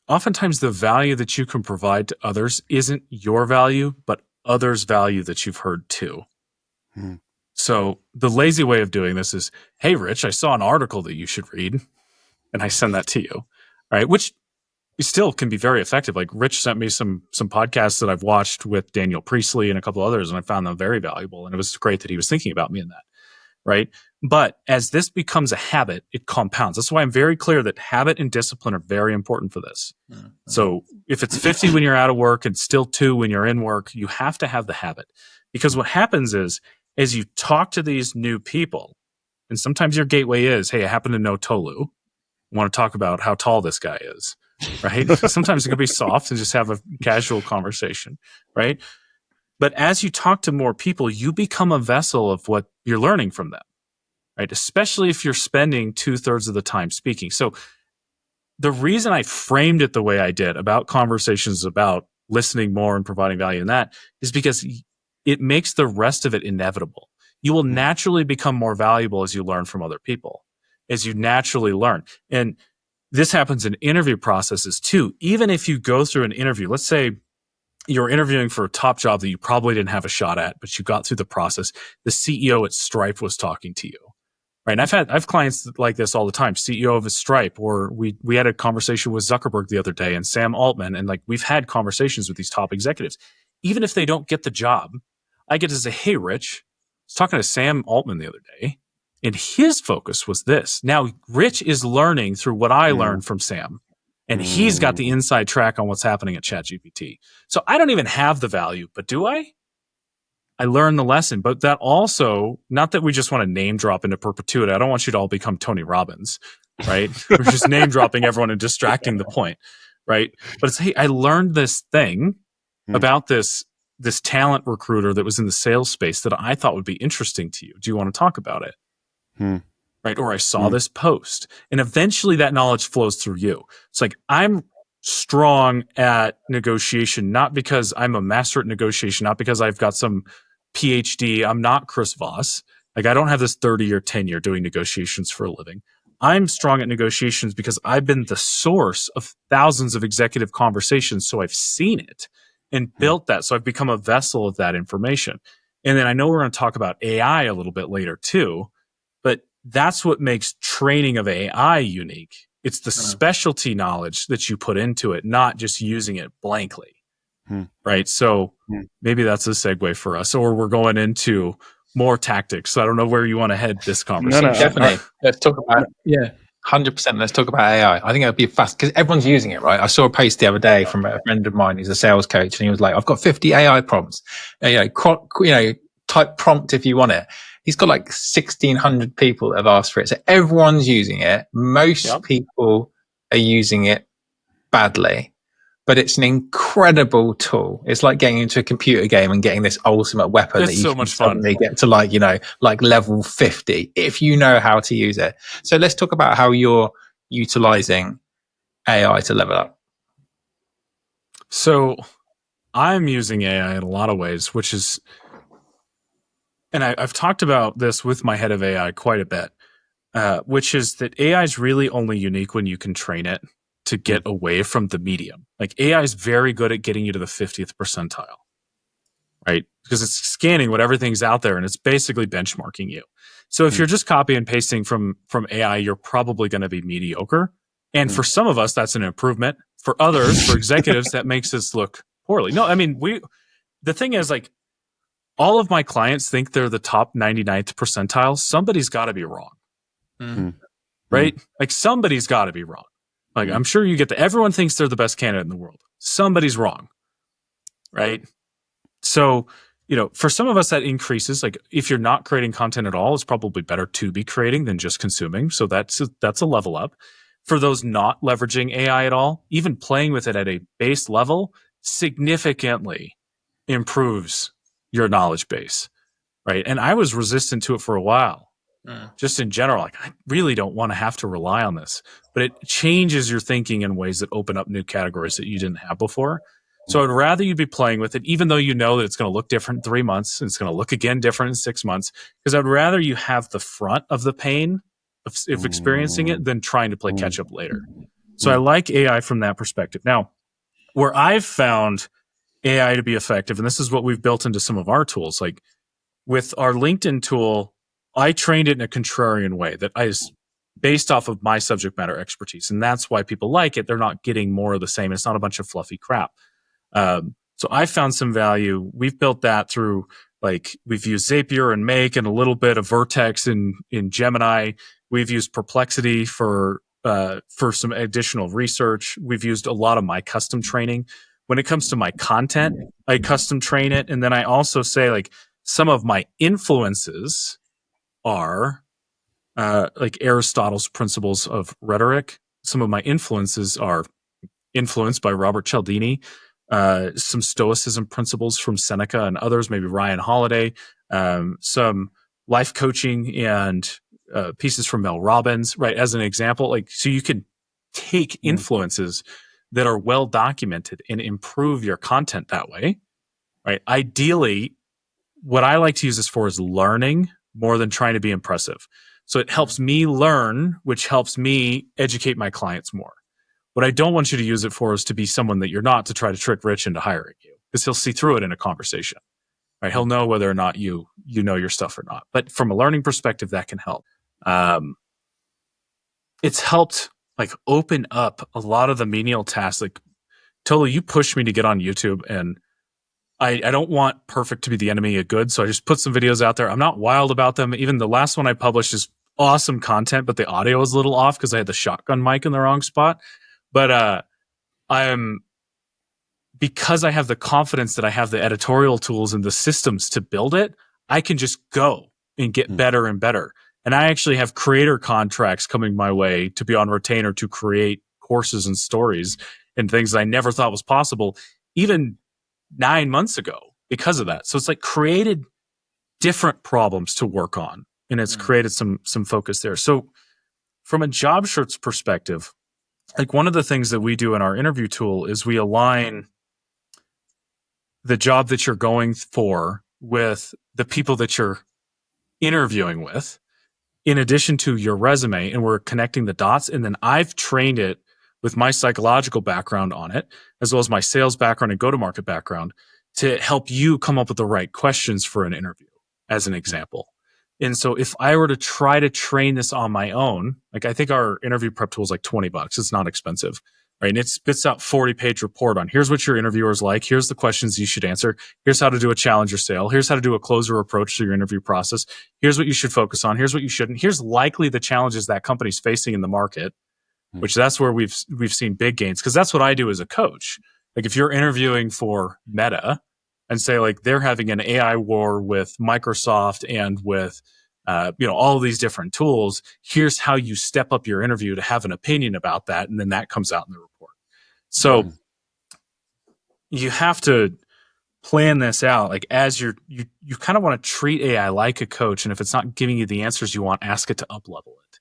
S2: oftentimes the value that you can provide to others isn't your value, but others' value that you've heard too.
S3: Hmm.
S2: So the lazy way of doing this is, hey, Rich, I saw an article that you should read, and I send that to you, right? Which still can be very effective. Like Rich sent me some podcasts that I've watched with Daniel Priestley and a couple others, and I found them very valuable. And it was great that he was thinking about me in that, right? But as this becomes a habit, it compounds. That's why I'm very clear that habit and discipline are very important for this. Mm-hmm. So if it's 50 when you're out of work and still 2 when you're in work, you have to have the habit. Because what happens is, as you talk to these new people, and sometimes your gateway is, hey, I happen to know Tolu. I want to talk about how tall this guy is, right? Sometimes it can be soft and just have a casual conversation, right? But as you talk to more people, you become a vessel of what you're learning from them, right? Especially if you're spending 2/3 of the time speaking. So the reason I framed it the way I did about conversations about listening more and providing value in that is because it makes the rest of it inevitable. You will naturally become more valuable as you learn from other people, as you naturally learn. And this happens in interview processes too. Even if you go through an interview, let's say you're interviewing for a top job that you probably didn't have a shot at, but you got through the process. The CEO at Stripe was talking to you, right? And I've clients like this all the time. CEO of a Stripe, or we had a conversation with Zuckerberg the other day and Sam Altman, and like we've had conversations with these top executives. Even if they don't get the job, I get to say, hey, Rich, I was talking to Sam Altman the other day, and his focus was this. Now, Rich is learning through what I learned from Sam, and he's got the inside track on what's happening at ChatGPT. So I don't even have the value, but do I? I learned the lesson. But that also, not that we just want to name drop into perpetuity. I don't want you to all become Tony Robbins, right? We're just name dropping everyone and distracting the point, right? But it's, hey, I learned this thing about this talent recruiter that was in the sales space that I thought would be interesting to you. Do you want to talk about it? Right? Or I saw this post, and eventually that knowledge flows through you. It's like, I'm strong at negotiation, not because I'm a master at negotiation, not because I've got some PhD. I'm not Chris Voss. Like, I don't have this 30-year tenure doing negotiations for a living. I'm strong at negotiations because I've been the source of thousands of executive conversations. So I've seen it and built that. So I've become a vessel of that information. And then I know we're going to talk about AI a little bit later too, but that's what makes training of AI unique. It's the specialty knowledge that you put into it, not just using it blankly. Right? So maybe that's a segue for us, or we're going into more tactics. So I don't know where you want to head this conversation.
S1: No, definitely. Let's talk about 100%. Let's talk about AI. I think it'll be fast because everyone's using it, right? I saw a post the other day from a friend of mine who's a sales coach, and he was like, "I've got 50 AI prompts. Type prompt if you want it." He's got like 1,600 people that have asked for it, so everyone's using it. Most people are using it badly, but it's an incredible tool. It's like getting into a computer game and getting this ultimate weapon that you can suddenly get to like level 50 if you know how to use it. So let's talk about how you're utilizing AI to level up.
S2: So I'm using AI in a lot of ways, which is, and I've talked about this with my head of AI quite a bit, which is that AI is really only unique when you can train it to get away from the medium. Like, AI is very good at getting you to the 50th percentile, right? Because it's scanning what everything's out there and it's basically benchmarking you. So if you're just copy and pasting from AI, you're probably going to be mediocre. And for some of us, that's an improvement. For others, for executives, that makes us look poorly. No, I mean, the thing is, like, all of my clients think they're the top 99th percentile. Somebody's got to be wrong. Right? Like somebody's got to be wrong. Like I'm sure you get everyone thinks they're the best candidate in the world. Somebody's wrong. Right? So, for some of us that increases, like if you're not creating content at all, it's probably better to be creating than just consuming. So that's a level up. For those not leveraging AI at all, even playing with it at a base level significantly improves your knowledge base, right? And I was resistant to it for a while, just in general. Like, I really don't want to have to rely on this, but it changes your thinking in ways that open up new categories that you didn't have before. So I'd rather you be playing with it, even though you know that it's going to look different in 3 months, and it's going to look again different in 6 months, because I'd rather you have the front of the pain of experiencing it than trying to play catch up later. So I like AI from that perspective. Now, where I've found AI to be effective, and this is what we've built into some of our tools, like with our LinkedIn tool, I trained it in a contrarian way that is based off of my subject matter expertise. And that's why people like it. They're not getting more of the same. It's not a bunch of fluffy crap. So I found some value. We've built that through, like, we've used Zapier and Make and a little bit of Vertex in Gemini. We've used Perplexity for some additional research. We've used a lot of my custom training. When it comes to my content, I custom train it. And then I also say, like, some of my influences are like Aristotle's principles of rhetoric. Some of my influences are influenced by Robert Cialdini. Some Stoicism principles from Seneca and others, maybe Ryan Holiday, some life coaching and pieces from Mel Robbins, right? As an example, like, so you can take influences that are well documented and improve your content that way, right? Ideally, what I like to use this for is learning more than trying to be impressive. So it helps me learn, which helps me educate my clients more. What I don't want you to use it for is to be someone that you're not, to try to trick Rich into hiring you, because he'll see through it in a conversation, right? He'll know whether or not you know your stuff or not. But from a learning perspective, that can help. It's helped, like, open up a lot of the menial tasks. Like, totally, you pushed me to get on YouTube, and I don't want perfect to be the enemy of good. So I just put some videos out there. I'm not wild about them. Even the last one I published is awesome content, but the audio is a little off because I had the shotgun mic in the wrong spot. But because I have the confidence that I have the editorial tools and the systems to build it, I can just go and get better and better. And I actually have creator contracts coming my way to be on retainer to create courses and stories and things that I never thought was possible, even 9 months ago, because of that. So it's like created different problems to work on, and it's created some focus there. So from a job search perspective, like, one of the things that we do in our interview tool is we align the job that you're going for with the people that you're interviewing with, in addition to your resume, and we're connecting the dots. And then I've trained it with my psychological background on it, as well as my sales background and go-to-market background, to help you come up with the right questions for an interview, as an example. And so if I were to try to train this on my own, like, I think our interview prep tool is like $20. It's not expensive, right? And it spits out 40-page report on, here's what your interviewer is like. Here's the questions you should answer. Here's how to do a challenger sale. Here's how to do a closer approach to your interview process. Here's what you should focus on. Here's what you shouldn't. Here's likely the challenges that company's facing in the market, which that's where we've seen big gains. Cause that's what I do as a coach. Like, if you're interviewing for Meta, and say, like, they're having an AI war with Microsoft and with, all these different tools, here's how you step up your interview to have an opinion about that. And then that comes out in the report. So you have to plan this out. Like, as you kind of want to treat AI like a coach. And if it's not giving you the answers you want, ask it to up-level it.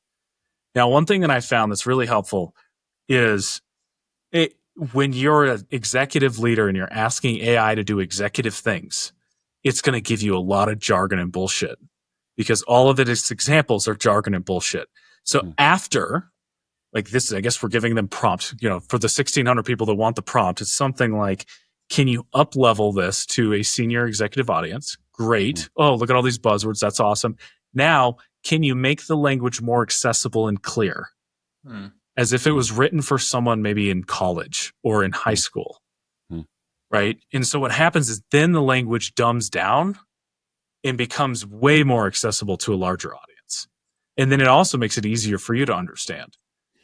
S2: Now, one thing that I found that's really helpful is when you're an executive leader and you're asking AI to do executive things, it's going to give you a lot of jargon and bullshit, because all of its examples are jargon and bullshit. So after, like, this, I guess we're giving them prompts, for the 1,600 people that want the prompt, it's something like, can you up-level this to a senior executive audience? Great. Oh, look at all these buzzwords. That's awesome. Now, can you make the language more accessible and clear? As if it was written for someone maybe in college or in high school, right? And so what happens is then the language dumbs down and becomes way more accessible to a larger audience. And then it also makes it easier for you to understand.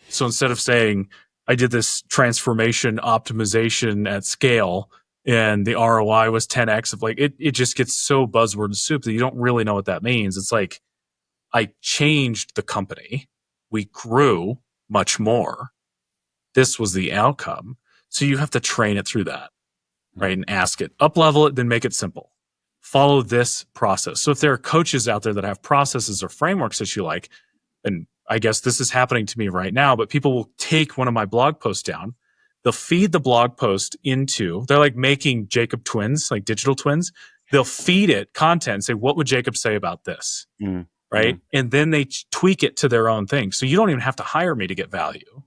S2: So instead of saying, I did this transformation optimization at scale and the ROI was 10x of like, it just gets so buzzword soup that you don't really know what that means. It's like, I changed the company. We grew much more. This was the outcome. So you have to train it through that, right? And ask it, up level it, then make it simple. Follow this process. So if there are coaches out there that have processes or frameworks that you like, and I guess this is happening to me right now, but people will take one of my blog posts down. They'll feed the blog post into, they're like making Jacob twins, like digital twins. They'll feed it content and say, what would Jacob say about this? Right? And then they tweak it to their own thing. So you don't even have to hire me to get value,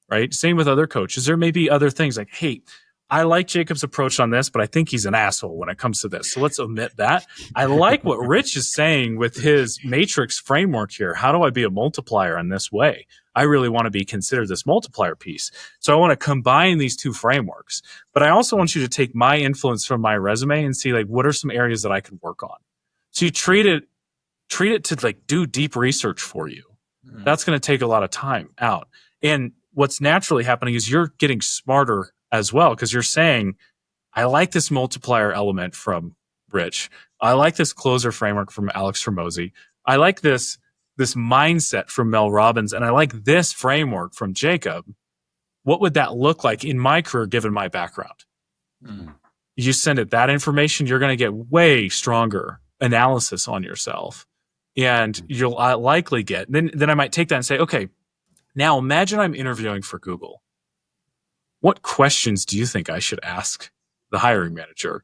S2: right? Same with other coaches. There may be other things like, hey, I like Jacob's approach on this, but I think he's an asshole when it comes to this. So let's omit that. I like what Rich is saying with his matrix framework here. How do I be a multiplier in this way? I really want to be considered this multiplier piece. So I want to combine these two frameworks. But I also want you to take my influence from my resume and see like, what are some areas that I can work on? So you treat it to like do deep research for you. That's going to take a lot of time out. And what's naturally happening is you're getting smarter as well, because you're saying, I like this multiplier element from Rich. I like this closer framework from Alex Hormozy. I like this mindset from Mel Robbins. And I like this framework from Jacob. What would that look like in my career given my background? You send it that information, you're going to get way stronger analysis on yourself. And you'll likely get, then I might take that and say, okay, now imagine I'm interviewing for Google. What questions do you think I should ask the hiring manager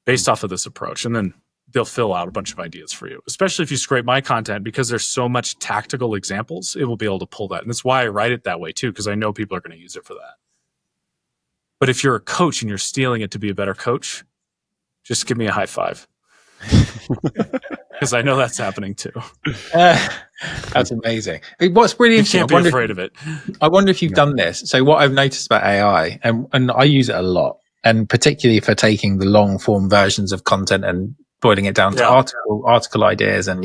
S2: based off of this approach? And then they'll fill out a bunch of ideas for you, especially if you scrape my content, because there's so much tactical examples, it will be able to pull that. And that's why I write it that way too, because I know people are going to use it for that. But if you're a coach and you're stealing it to be a better coach, just give me a high five. Because I know that's happening too.
S1: That's amazing. What's really interesting,
S2: you can't be afraid of it.
S1: I wonder if you've done this. So what I've noticed about AI, and I use it a lot, and particularly for taking the long form versions of content and boiling it down to article ideas, and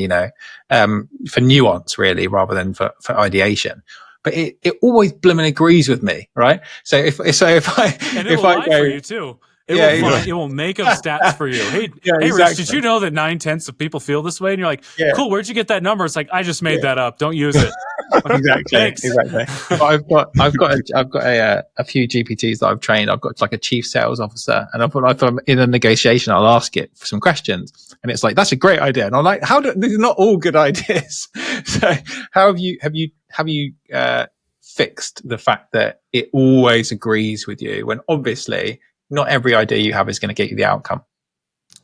S1: for nuance really, rather than for ideation. But it always blooming agrees with me, right? So if I
S2: lie for you too. It will make up stats for you. Hey, exactly. Rich, did you know that 9/10 of people feel this way? And you're like, cool, where'd you get that number? It's like, I just made that up. Don't use it.
S1: Exactly. But I've got a few GPTs that I've trained. I've got like a chief sales officer, and if I'm in a negotiation, I'll ask it for some questions, and it's like, that's a great idea. And I'm like, these are not all good ideas. So how have you fixed the fact that it always agrees with you when obviously not every idea you have is going to get you the outcome?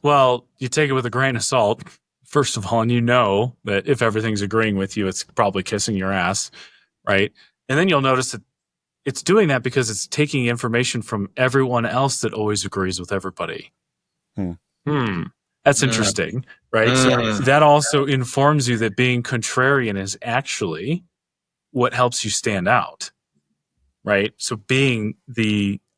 S2: Well, you take it with a grain of salt, first of all, and you know that if everything's agreeing with you, it's probably kissing your ass, right? And then you'll notice that it's doing that because it's taking information from everyone else that always agrees with everybody. That's interesting, right? So that also informs you that being contrarian is actually what helps you stand out, right? So being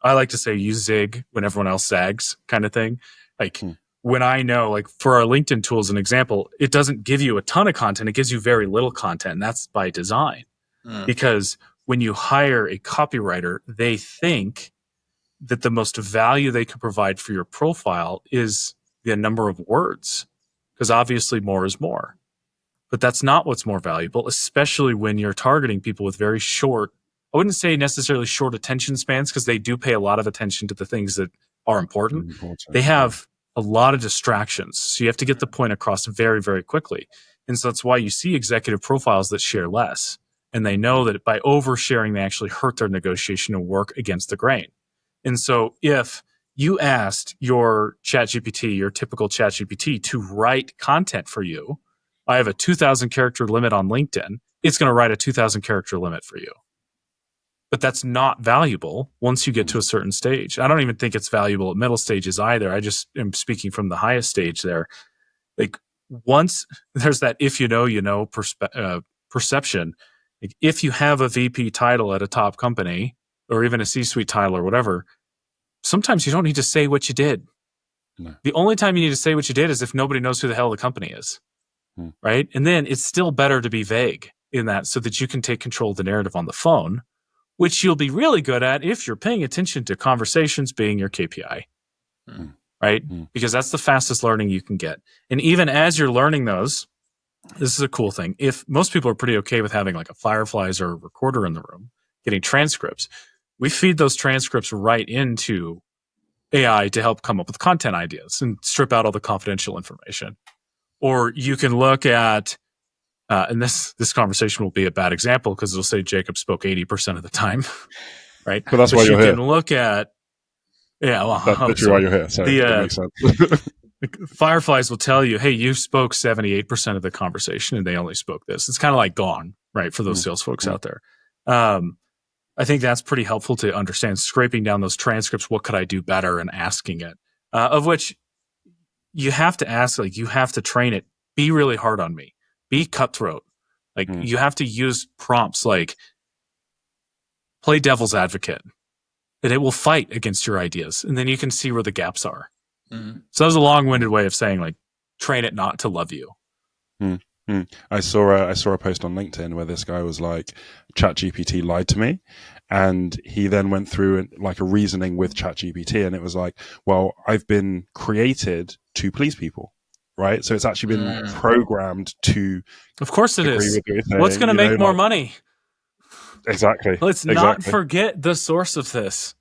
S2: I like to say you zig when everyone else zags kind of thing. Like when I know, like for our LinkedIn tool as an example, it doesn't give you a ton of content. It gives you very little content. And that's by design. Because when you hire a copywriter, they think that the most value they can provide for your profile is the number of words. Because obviously more is more. But that's not what's more valuable, especially when you're targeting people with very short, I wouldn't say necessarily short attention spans, because they do pay a lot of attention to the things that are important. They have a lot of distractions. So you have to get the point across very, very quickly. And so that's why you see executive profiles that share less. And they know that by oversharing, they actually hurt their negotiation and work against the grain. And so if you asked your ChatGPT, your typical ChatGPT, to write content for you, I have a 2,000 character limit on LinkedIn, it's going to write a 2,000 character limit for you. But that's not valuable once you get to a certain stage. I don't even think it's valuable at middle stages either. I just am speaking from the highest stage there. Like once there's that if you know perception, like if you have a VP title at a top company or even a C-suite title or whatever, sometimes you don't need to say what you did.
S3: No.
S2: The only time you need to say what you did is if nobody knows who the hell the company is, right? And then it's still better to be vague in that so that you can take control of the narrative on the phone, which you'll be really good at if you're paying attention to conversations being your KPI, right? Because that's the fastest learning you can get. And even as you're learning those, this is a cool thing. If most people are pretty okay with having like a Fireflies or a recorder in the room, getting transcripts, we feed those transcripts right into AI to help come up with content ideas and strip out all the confidential information. Or you can look at, and this conversation will be a bad example because it'll say Jacob spoke 80% of the time, right?
S3: But that's why you're here.
S2: You can look at,
S3: that's literally why you're here. So that makes sense.
S2: Fireflies will tell you, hey, you spoke 78% of the conversation and they only spoke this. It's kind of like gone, right, for those sales folks out there. I think that's pretty helpful to understand, scraping down those transcripts, what could I do better, and asking it, of which you have to ask, like, you have to train it, be really hard on me, be cutthroat. Like, you have to use prompts like play devil's advocate, and it will fight against your ideas, and then you can see where the gaps are. So that was a long-winded way of saying, like, train it not to love you.
S3: I saw a post on LinkedIn where this guy was like, ChatGPT lied to me, and he then went through like a reasoning with ChatGPT, and it was like, well, I've been created to please people, right? So it's actually been programmed to.
S2: Of course it is. What's going to make more money?
S3: Exactly.
S2: Let's not forget the source of this.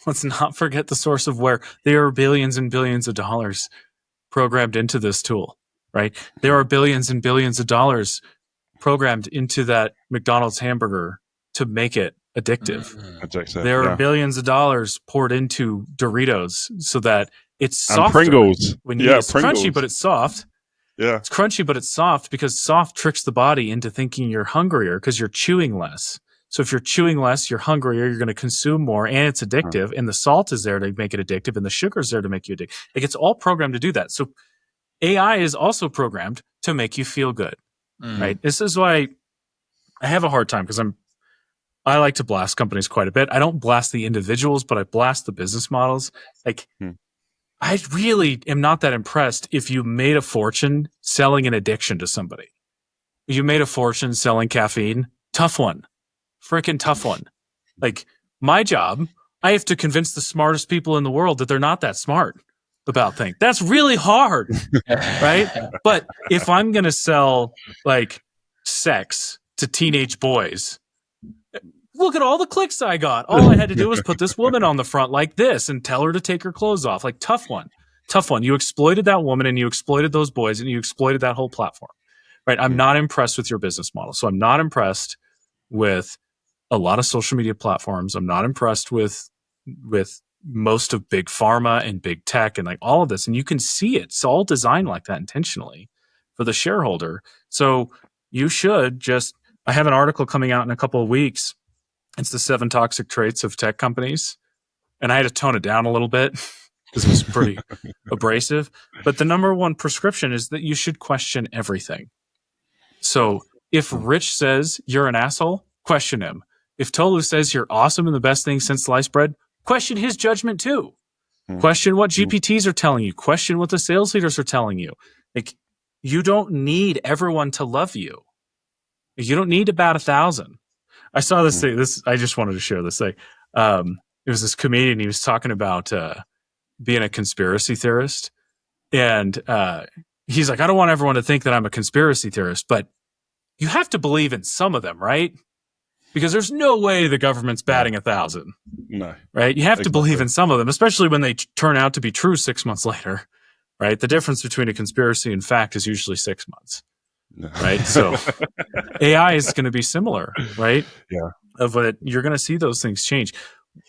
S2: Let's not forget the source of where there are billions and billions of dollars programmed into this tool, right? There are billions and billions of dollars programmed into that McDonald's hamburger to make it addictive. There are billions of dollars poured into Doritos so that it's soft.
S3: And Pringles.
S2: When you eat it's
S3: Pringles.
S2: Crunchy, but it's soft.
S3: Yeah.
S2: It's crunchy, but it's soft because soft tricks the body into thinking you're hungrier because you're chewing less. So if you're chewing less, you're hungrier, you're going to consume more, and it's addictive, and the salt is there to make it addictive, and the sugar is there to make you addicted. Like, it's all programmed to do that. So AI is also programmed to make you feel good, right? This is why I have a hard time, because I like to blast companies quite a bit. I don't blast the individuals, but I blast the business models. Like, I really am not that impressed if you made a fortune selling an addiction to somebody. You made a fortune selling caffeine. Tough one. Freaking tough one. Like, my job, I have to convince the smartest people in the world that they're not that smart about things. That's really hard, right? But if I'm going to sell, like, sex to teenage boys, look at all the clicks I got. All I had to do was put this woman on the front like this and tell her to take her clothes off. Like, tough one. Tough one. You exploited that woman, and you exploited those boys, and you exploited that whole platform, right? I'm not impressed with your business model. So I'm not impressed with a lot of social media platforms. I'm not impressed with most of big pharma and big tech and like all of this. And you can see it. It's all designed like that intentionally for the shareholder. So you should just, I have an article coming out in a couple of weeks. It's the 7 toxic traits of tech companies. And I had to tone it down a little bit because it was pretty abrasive. But the number one prescription is that you should question everything. So if Rich says you're an asshole, question him. If Tolu says you're awesome and the best thing since sliced bread, question his judgment too. Question what GPTs are telling you. Question what the sales leaders are telling you. Like, you don't need everyone to love you. You don't need to bat 1,000. I saw this thing. I just wanted to share this thing. It was this comedian. He was talking about being a conspiracy theorist, and he's like, I don't want everyone to think that I'm a conspiracy theorist, but you have to believe in some of them, right? Because there's no way the government's batting 1,000.
S3: No.
S2: Right? You have to believe in some of them, especially when they turn out to be true 6 months later. Right? The difference between a conspiracy and fact is usually 6 months. No. Right? So AI is going to be similar, right?
S3: Yeah.
S2: Of what you're going to see those things change.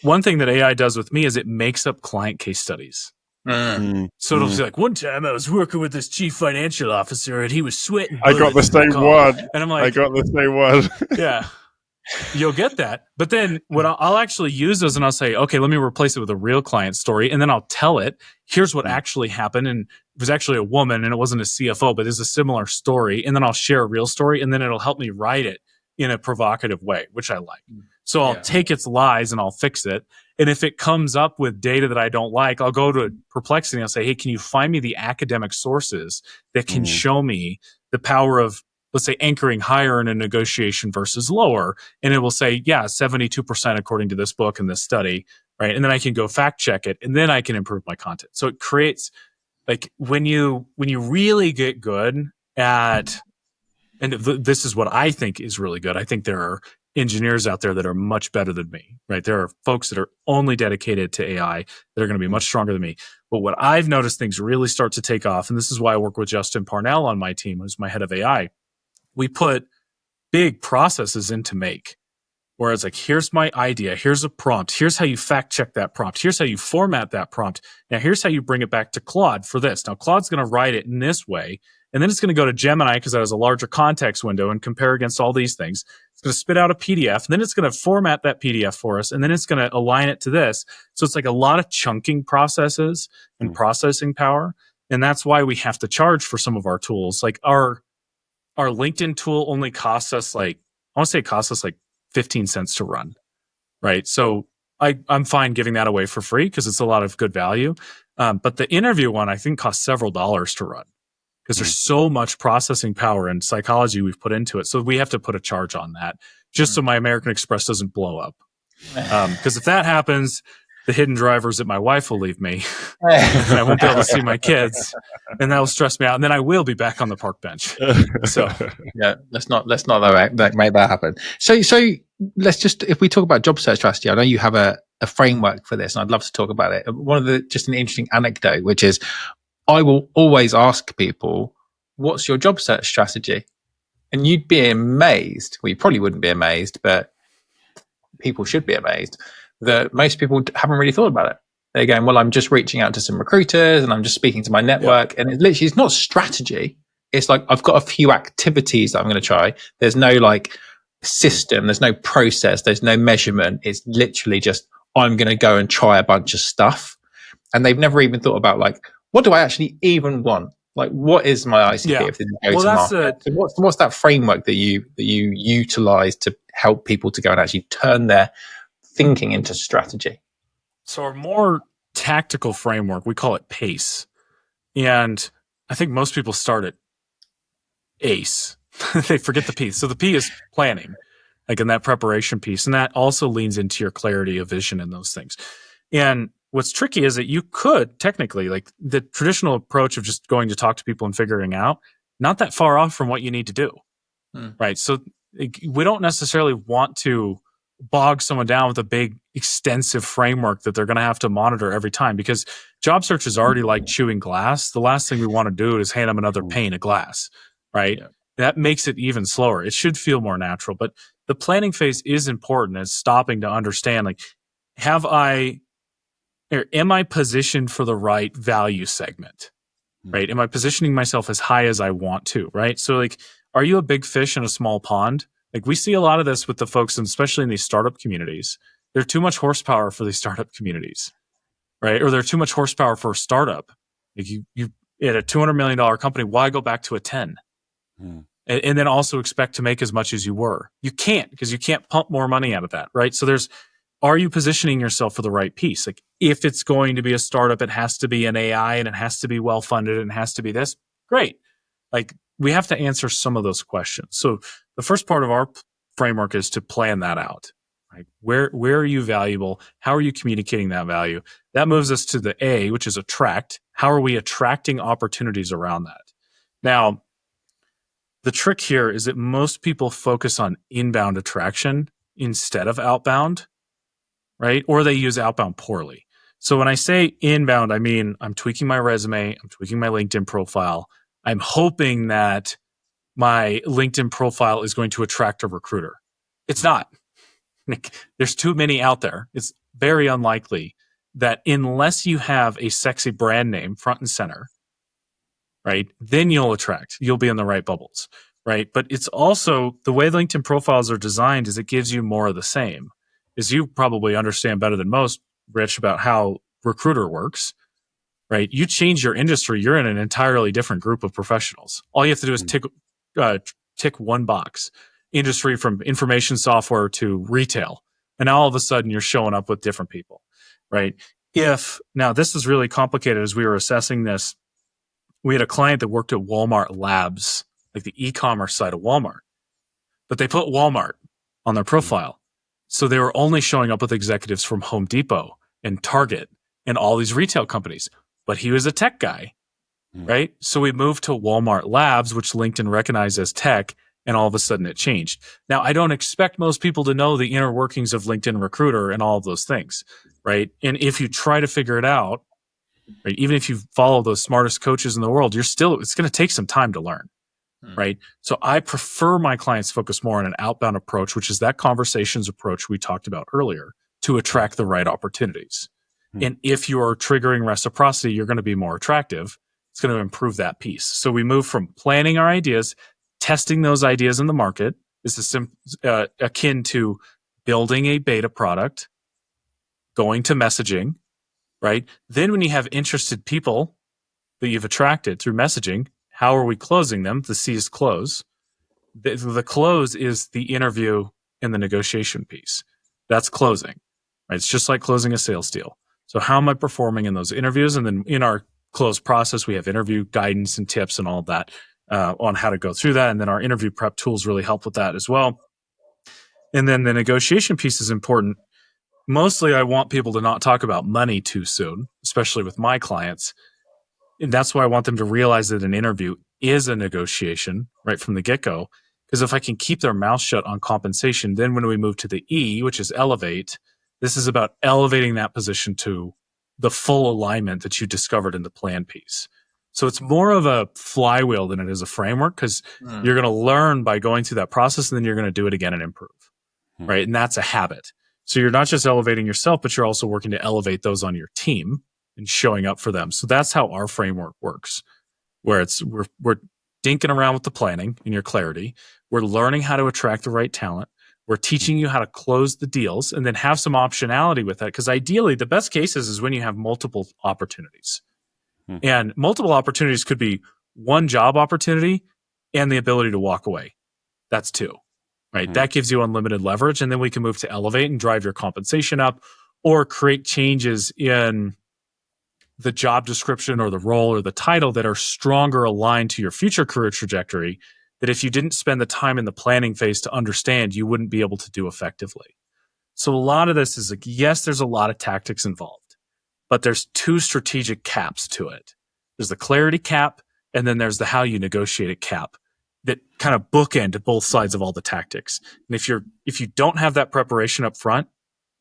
S2: One thing that AI does with me is it makes up client case studies. So it'll be like, one time I was working with this chief financial officer and he was sweating.
S3: I got the same one.
S2: And I'm like,
S3: I got the same one.
S2: Yeah. You'll get that. But then what I'll actually use those and I'll say, okay, let me replace it with a real client story. And then I'll tell it, here's what actually happened. And it was actually a woman and it wasn't a CFO, but it's a similar story. And then I'll share a real story and then it'll help me write it in a provocative way, which I like. So I'll take its lies and I'll fix it. And if it comes up with data that I don't like, I'll go to Perplexity and I'll say, hey, can you find me the academic sources that can show me the power of, let's say, anchoring higher in a negotiation versus lower? And it will say, yeah, 72% according to this book and this study, right? And then I can go fact check it, and then I can improve my content. So it creates, like, when you really get good at, and this is what I think is really good. I think there are engineers out there that are much better than me, right? There are folks that are only dedicated to AI that are going to be much stronger than me. But what I've noticed things really start to take off, and this is why I work with Justin Parnell on my team, who's my head of AI. We put big processes into Make, whereas like, here's my idea, here's a prompt, here's how you fact check that prompt, here's how you format that prompt. Now here's how you bring it back to Claude for this. Now Claude's going to write it in this way, and then it's going to go to Gemini because that has a larger context window and compare against all these things. It's going to spit out a PDF, and then it's going to format that PDF for us, and then it's going to align it to this. So it's like a lot of chunking processes and processing power, and that's why we have to charge for some of our tools. Like our LinkedIn tool only costs us like, I want to say it costs us like 15 cents to run, right? So I'm fine giving that away for free because it's a lot of good value. But the interview one, I think, costs several dollars to run because there's so much processing power and psychology we've put into it. So we have to put a charge on that just so my American Express doesn't blow up. Because if that happens, the hidden drivers that my wife will leave me, and I won't be able to see my kids, and that will stress me out. And then I will be back on the park bench. So
S1: yeah, let's not make that happen. So let's just, if we talk about job search strategy, I know you have a framework for this, and I'd love to talk about it. One of the, just an interesting anecdote, which is I will always ask people, what's your job search strategy? And you'd be amazed. Well, you probably wouldn't be amazed, but people should be amazed that most people haven't really thought about it. They're going, well, I'm just reaching out to some recruiters and I'm just speaking to my network. And it's not strategy. It's like, I've got a few activities that I'm going to try. There's no like system. There's no process. There's no measurement. It's literally just, I'm going to go and try a bunch of stuff. And they've never even thought about like, what do I actually even want? Like, what is my ICP if this goes to market? So what's that framework that you utilize to help people to go and actually turn their thinking into strategy?
S2: So our more tactical framework, we call it PACE. And I think most people start at ACE. They forget the P. So the P is planning, like in that preparation piece. And that also leans into your clarity of vision and those things. And what's tricky is that you could technically, like the traditional approach of just going to talk to people and figuring out, not that far off from what you need to do, right? So we don't necessarily want to bog someone down with a big, extensive framework that they're going to have to monitor every time, because job search is already like chewing glass. The last thing we want to do is hand them another pane of glass, right? Yeah. That makes it even slower. It should feel more natural, but the planning phase is important as stopping to understand, like, am I positioned for the right value segment, right? Am I positioning myself as high as I want to, right? So like, are you a big fish in a small pond? Like we see a lot of this with the folks, and especially in these startup communities. There's too much horsepower for these startup communities, right? Or there's too much horsepower for a startup. Like you at a $200 million company, why go back to a 10? And then also expect to make as much as you were. You can't, because you can't pump more money out of that, right? So are you positioning yourself for the right piece? Like if it's going to be a startup, it has to be an AI and it has to be well-funded and it has to be this. Great. Like we have to answer some of those questions. So the first part of our framework is to plan that out. Right? Where are you valuable? How are you communicating that value? That moves us to the A, which is attract. How are we attracting opportunities around that? Now, the trick here is that most people focus on inbound attraction instead of outbound, right? Or they use outbound poorly. So when I say inbound, I mean, I'm tweaking my resume, I'm tweaking my LinkedIn profile. I'm hoping that my LinkedIn profile is going to attract a recruiter. It's not. There's too many out there. It's very unlikely that unless you have a sexy brand name front and center, right, then you'll be in the right bubbles, right? But it's also the way LinkedIn profiles are designed is it gives you more of the same. As you probably understand better than most, Rich, about how recruiter works, right? You change your industry, you're in an entirely different group of professionals. All you have to do is tick one box. Industry from information software to retail. And now all of a sudden you're showing up with different people, right? Now this is really complicated as we were assessing this. We had a client that worked at Walmart Labs, like the e-commerce side of Walmart, but they put Walmart on their profile. So they were only showing up with executives from Home Depot and Target and all these retail companies, but he was a tech guy, right? So we moved to Walmart Labs, which LinkedIn recognized as tech, and all of a sudden it changed. Now, I don't expect most people to know the inner workings of LinkedIn Recruiter and all of those things, right? And if you try to figure it out, right, even if you follow the smartest coaches in the world, it's going to take some time to learn, right? So I prefer my clients focus more on an outbound approach, which is that conversations approach we talked about earlier, to attract the right opportunities. And if you are triggering reciprocity, you're going to be more attractive. It's going to improve that piece. So we move from planning our ideas, testing those ideas in the market. This is akin to building a beta product, going to messaging, right? Then when you have interested people that you've attracted through messaging, how are we closing them? The C is close. The close is the interview and the negotiation piece. That's closing, right? It's just like closing a sales deal. So how am I performing in those interviews? And then in our close process, we have interview guidance and tips and all of that on how to go through that. And then our interview prep tools really help with that as well. And then the negotiation piece is important. Mostly I want people to not talk about money too soon, especially with my clients. And that's why I want them to realize that an interview is a negotiation right from the get-go. Because if I can keep their mouth shut on compensation, then when we move to the E, which is elevate, this is about elevating that position to the full alignment that you discovered in the plan piece. So it's more of a flywheel than it is a framework, because you're going to learn by going through that process, and then you're going to do it again and improve, right? And that's a habit. So you're not just elevating yourself, but you're also working to elevate those on your team and showing up for them. So that's how our framework works, where we're dinking around with the planning and your clarity. We're learning how to attract the right talent. We're teaching you how to close the deals, and then have some optionality with that. Because ideally, the best cases is when you have multiple opportunities. And multiple opportunities could be one job opportunity and the ability to walk away. That's two, right? That gives you unlimited leverage. And then we can move to elevate and drive your compensation up, or create changes in the job description or the role or the title that are stronger aligned to your future career trajectory, that if you didn't spend the time in the planning phase to understand, you wouldn't be able to do effectively. So a lot of this is like, yes, there's a lot of tactics involved, but there's two strategic caps to it. There's the clarity cap, and then there's the how you negotiate it cap that kind of bookend both sides of all the tactics. And if you don't have that preparation up front,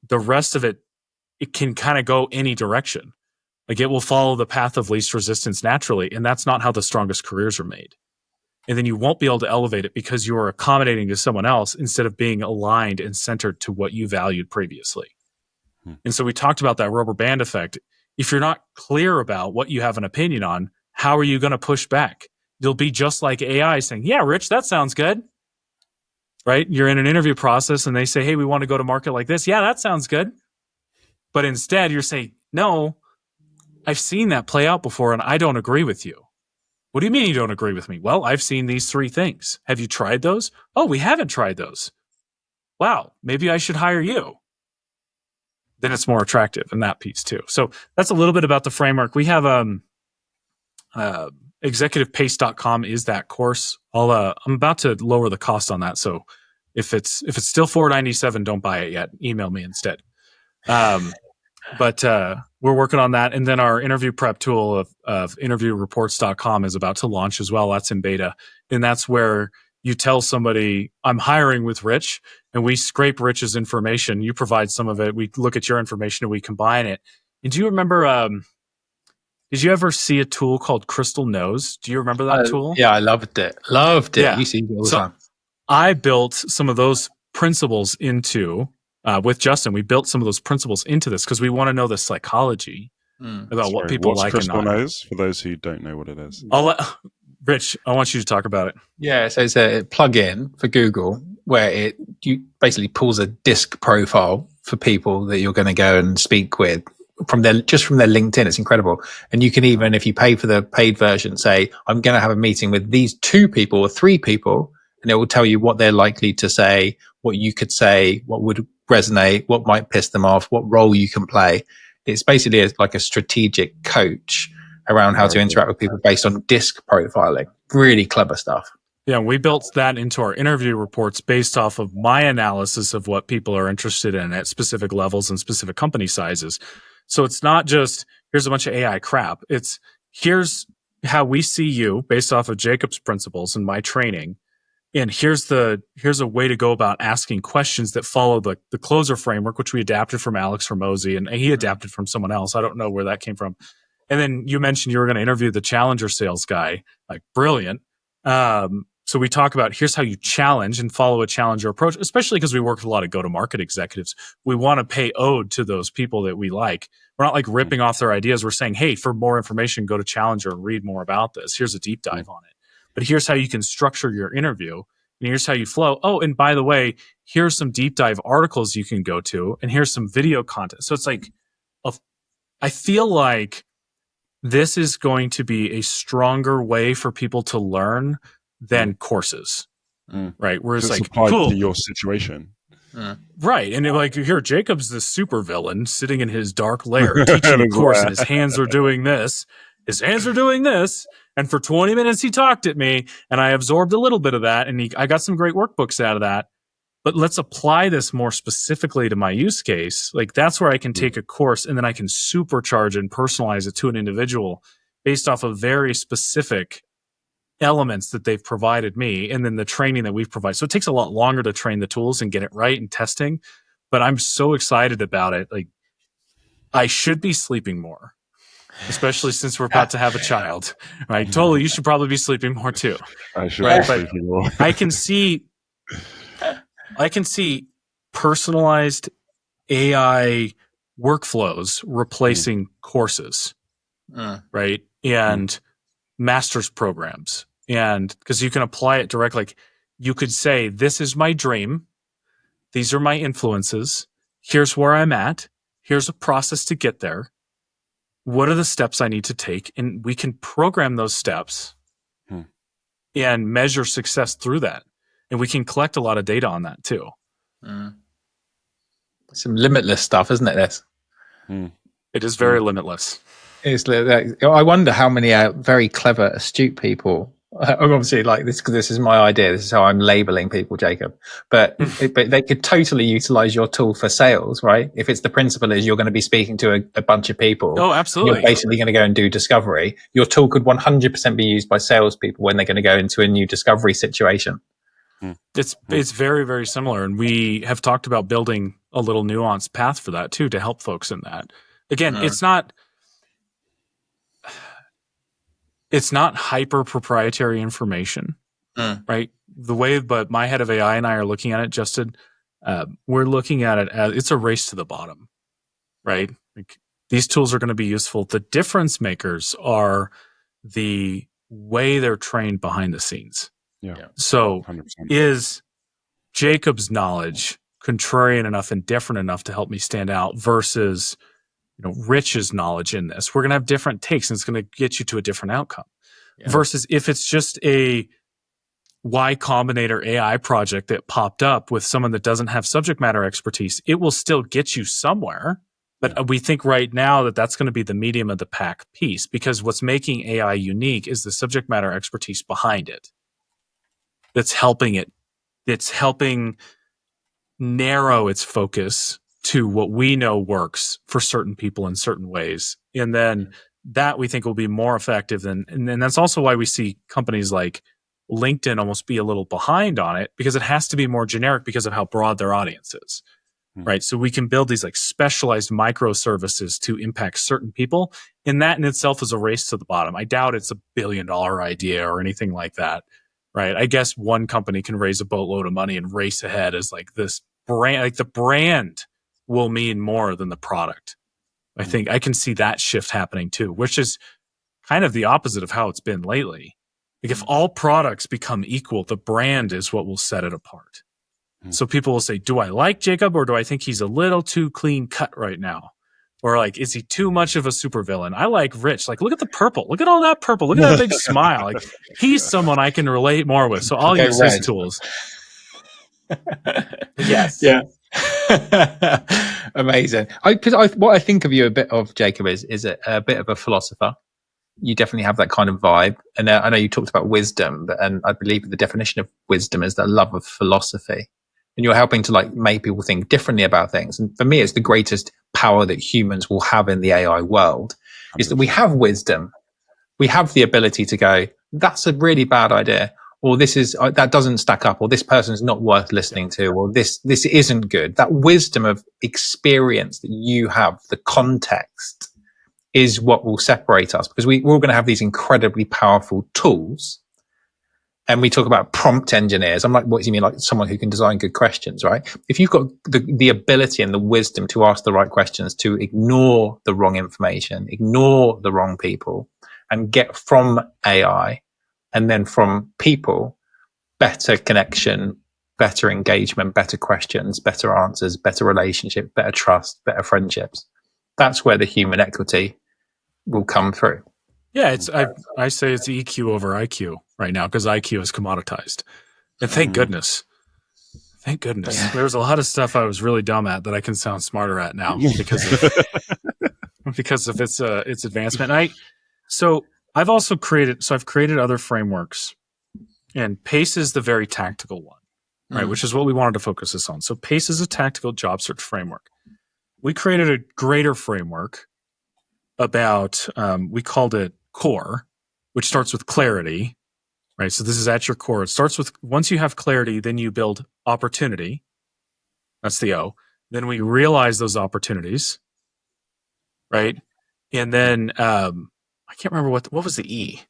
S2: the rest of it can kind of go any direction. Like, it will follow the path of least resistance naturally, and that's not how the strongest careers are made. And then you won't be able to elevate it because you are accommodating to someone else instead of being aligned and centered to what you valued previously. And so we talked about that rubber band effect. If you're not clear about what you have an opinion on, how are you going to push back? You'll be just like AI saying, yeah, Rich, that sounds good. Right? You're in an interview process and they say, hey, we want to go to market like this. Yeah, that sounds good. But instead you're saying, no, I've seen that play out before and I don't agree with you. What do you mean you don't agree with me? Well, I've seen these 3 things. Have you tried those? Oh, we haven't tried those. Wow, maybe I should hire you. Then it's more attractive in that piece too. So that's a little bit about the framework. We have executivepace.com is that course. I'm about to lower the cost on that. So if it's still $497, don't buy it yet. Email me instead. But we're working on that. And then our interview prep tool of interviewreports.com is about to launch as well. That's in beta. And that's where you tell somebody, I'm hiring with Rich, and we scrape Rich's information. You provide some of it. We look at your information and we combine it. And do you remember, did you ever see a tool called Crystal Knows? Do you remember that tool?
S1: Yeah, I loved it. Yeah. You see it all the time.
S2: I built some of those principles into, with Justin, we built some of those principles into this because we want to know the psychology about what people like and not.
S3: Crystal Knows, for those who don't know what it is?
S2: Rich, I want you to talk about it.
S1: Yeah, so it's a plugin for Google where you basically pulls a disc profile for people that you're going to go and speak with from their LinkedIn. It's incredible. And you can even, if you pay for the paid version, say, I'm going to have a meeting with these 2 people or 3 people, and it will tell you what they're likely to say, what you could say, what would resonate, what might piss them off, what role you can play. It's basically like a strategic coach around how to interact with people based on disc profiling. Really clever stuff.
S2: Yeah, we built that into our interview reports based off of my analysis of what people are interested in at specific levels and specific company sizes. So it's not just, here's a bunch of AI crap. It's, here's how we see you based off of Jacob's principles and my training. And here's a way to go about asking questions that follow the closer framework, which we adapted from Alex Hormozy, and he adapted from someone else. I don't know where that came from. And then you mentioned you were going to interview the challenger sales guy. Like, brilliant. So we talk about here's how you challenge and follow a challenger approach, especially because we work with a lot of go-to-market executives. We want to pay ode to those people that we like. We're not like ripping off their ideas. We're saying, hey, for more information, go to Challenger and read more about this. Here's a deep dive on it. But here's how you can structure your interview. And here's how you flow. Oh, and by the way, here's some deep dive articles you can go to. And here's some video content. So it's like, I feel like this is going to be a stronger way for people to learn than courses, right? Where it's like,
S3: applied
S2: cool.
S3: to your situation.
S2: Right. And like, here, Jacob's the super villain sitting in his dark lair teaching a course, and his hands are doing this. His hands are doing this. And for 20 minutes, he talked at me, and I absorbed a little bit of that, and I got some great workbooks out of that. But let's apply this more specifically to my use case. Like, that's where I can take a course, and then I can supercharge and personalize it to an individual based off of very specific elements that they've provided me, and then the training that we've provided. So it takes a lot longer to train the tools and get it right and testing, but I'm so excited about it. Like, I should be sleeping more, especially since we're about to have a child. Right? Totally, you should probably be sleeping more too.
S3: I should be sleeping more.
S2: I can see personalized AI workflows replacing courses, right? And master's programs. And because you can apply it directly, like you could say, this is my dream. These are my influences. Here's where I'm at. Here's a process to get there. What are the steps I need to take? And we can program those steps and measure success through that. And we can collect a lot of data on that too.
S1: Some limitless stuff, isn't it, this?
S2: It is very limitless.
S1: I wonder how many very clever, astute people, obviously, like this, because this is my idea, this is how I'm labeling people, Jacob, but they could totally utilize your tool for sales, right? If it's the principle is you're going to be speaking to a bunch of people.
S2: Oh, absolutely.
S1: You're basically going to go and do discovery. Your tool could 100% be used by salespeople when they're going to go into a new discovery situation.
S2: It's very, very similar. And we have talked about building a little nuanced path for that too, to help folks in that. Again, it's not hyper proprietary information, right? The way, but my head of AI and I are looking at it, Justin, we're looking at it as it's a race to the bottom, right? Like, these tools are going to be useful. The difference makers are the way they're trained behind the scenes.
S3: Yeah.
S2: So
S3: 100%.
S2: is Jacob's knowledge contrarian enough and different enough to help me stand out versus, Rich's knowledge in this? We're going to have different takes, and it's going to get you to a different outcome. Versus if it's just a Y Combinator AI project that popped up with someone that doesn't have subject matter expertise, it will still get you somewhere. But we think right now that that's going to be the medium of the pack piece, because what's making AI unique is the subject matter expertise behind it. That's helping it. It's helping narrow its focus to what we know works for certain people in certain ways. And then that we think will be more effective and that's also why we see companies like LinkedIn almost be a little behind on it, because it has to be more generic because of how broad their audience is. Right. So we can build these like specialized microservices to impact certain people. And that in itself is a race to the bottom. I doubt it's $1 billion idea or anything like that. Right. I guess one company can raise a boatload of money and race ahead as like this brand, like the brand will mean more than the product. I think I can see that shift happening too, which is kind of the opposite of how it's been lately. Like if all products become equal, the brand is what will set it apart. So people will say, do I like Jacob, or do I think he's a little too clean cut right now? Or like, is he too much of a supervillain? I like Rich. Like, look at the purple. Look at all that purple. Look at that big smile. Like, he's someone I can relate more with. So I'll use his tools.
S1: Yes. Yeah. Amazing. What I think of you a bit of, Jacob, is a bit of a philosopher. You definitely have that kind of vibe. And I know you talked about wisdom, and I believe the definition of wisdom is the love of philosophy. And you're helping to like make people think differently about things. And for me, it's the greatest power that humans will have in the AI world is that we have wisdom. We have the ability to go, that's a really bad idea, or this is that doesn't stack up, or this person's not worth listening to, or this isn't good. That wisdom of experience that you have, the context, is what will separate us, because we're all going to have these incredibly powerful tools. And we talk about prompt engineers. I'm like, what do you mean? Like someone who can design good questions, right? If you've got the ability and the wisdom to ask the right questions, to ignore the wrong information, ignore the wrong people, and get from AI and then from people better connection, better engagement, better questions, better answers, better relationship, better trust, better friendships. That's where the human equity will come through.
S2: Yeah, I say it's EQ over IQ right now, because IQ is commoditized. And thank goodness. Thank goodness.
S1: Yeah.
S2: There was a lot of stuff I was really dumb at that I can sound smarter at now because of its advancement. I've created other frameworks, and PACE is the very tactical one, right? Which is what we wanted to focus this on. So PACE is a tactical job search framework. We created a greater framework about, we called it CORE, which starts with clarity, right? So this is at your core. It starts with, once you have clarity, then you build opportunity. That's the O. Then we realize those opportunities, right? And then I can't remember what was the E.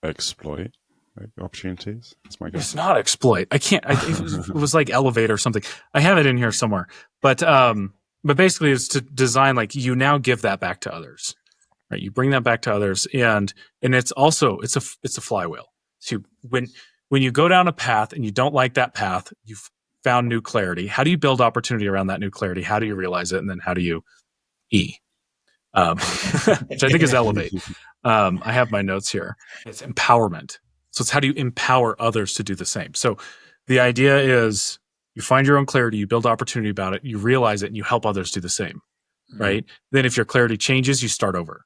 S3: Exploit, right? Opportunities. That's my guess.
S2: It's not exploit. It was like elevate or something. I have it in here somewhere, but basically it's to design, like, you now give that back to others, right? You bring that back to others, and it's also it's a flywheel. So when you go down a path and you don't like that path, you've found new clarity. How do you build opportunity around that new clarity? How do you realize it? And then how do you E? Which I think is elevate. I have my notes here. It's empowerment. So it's how do you empower others to do the same? So the idea is you find your own clarity, you build opportunity about it, you realize it, and you help others do the same, right? Then if your clarity changes, you start over,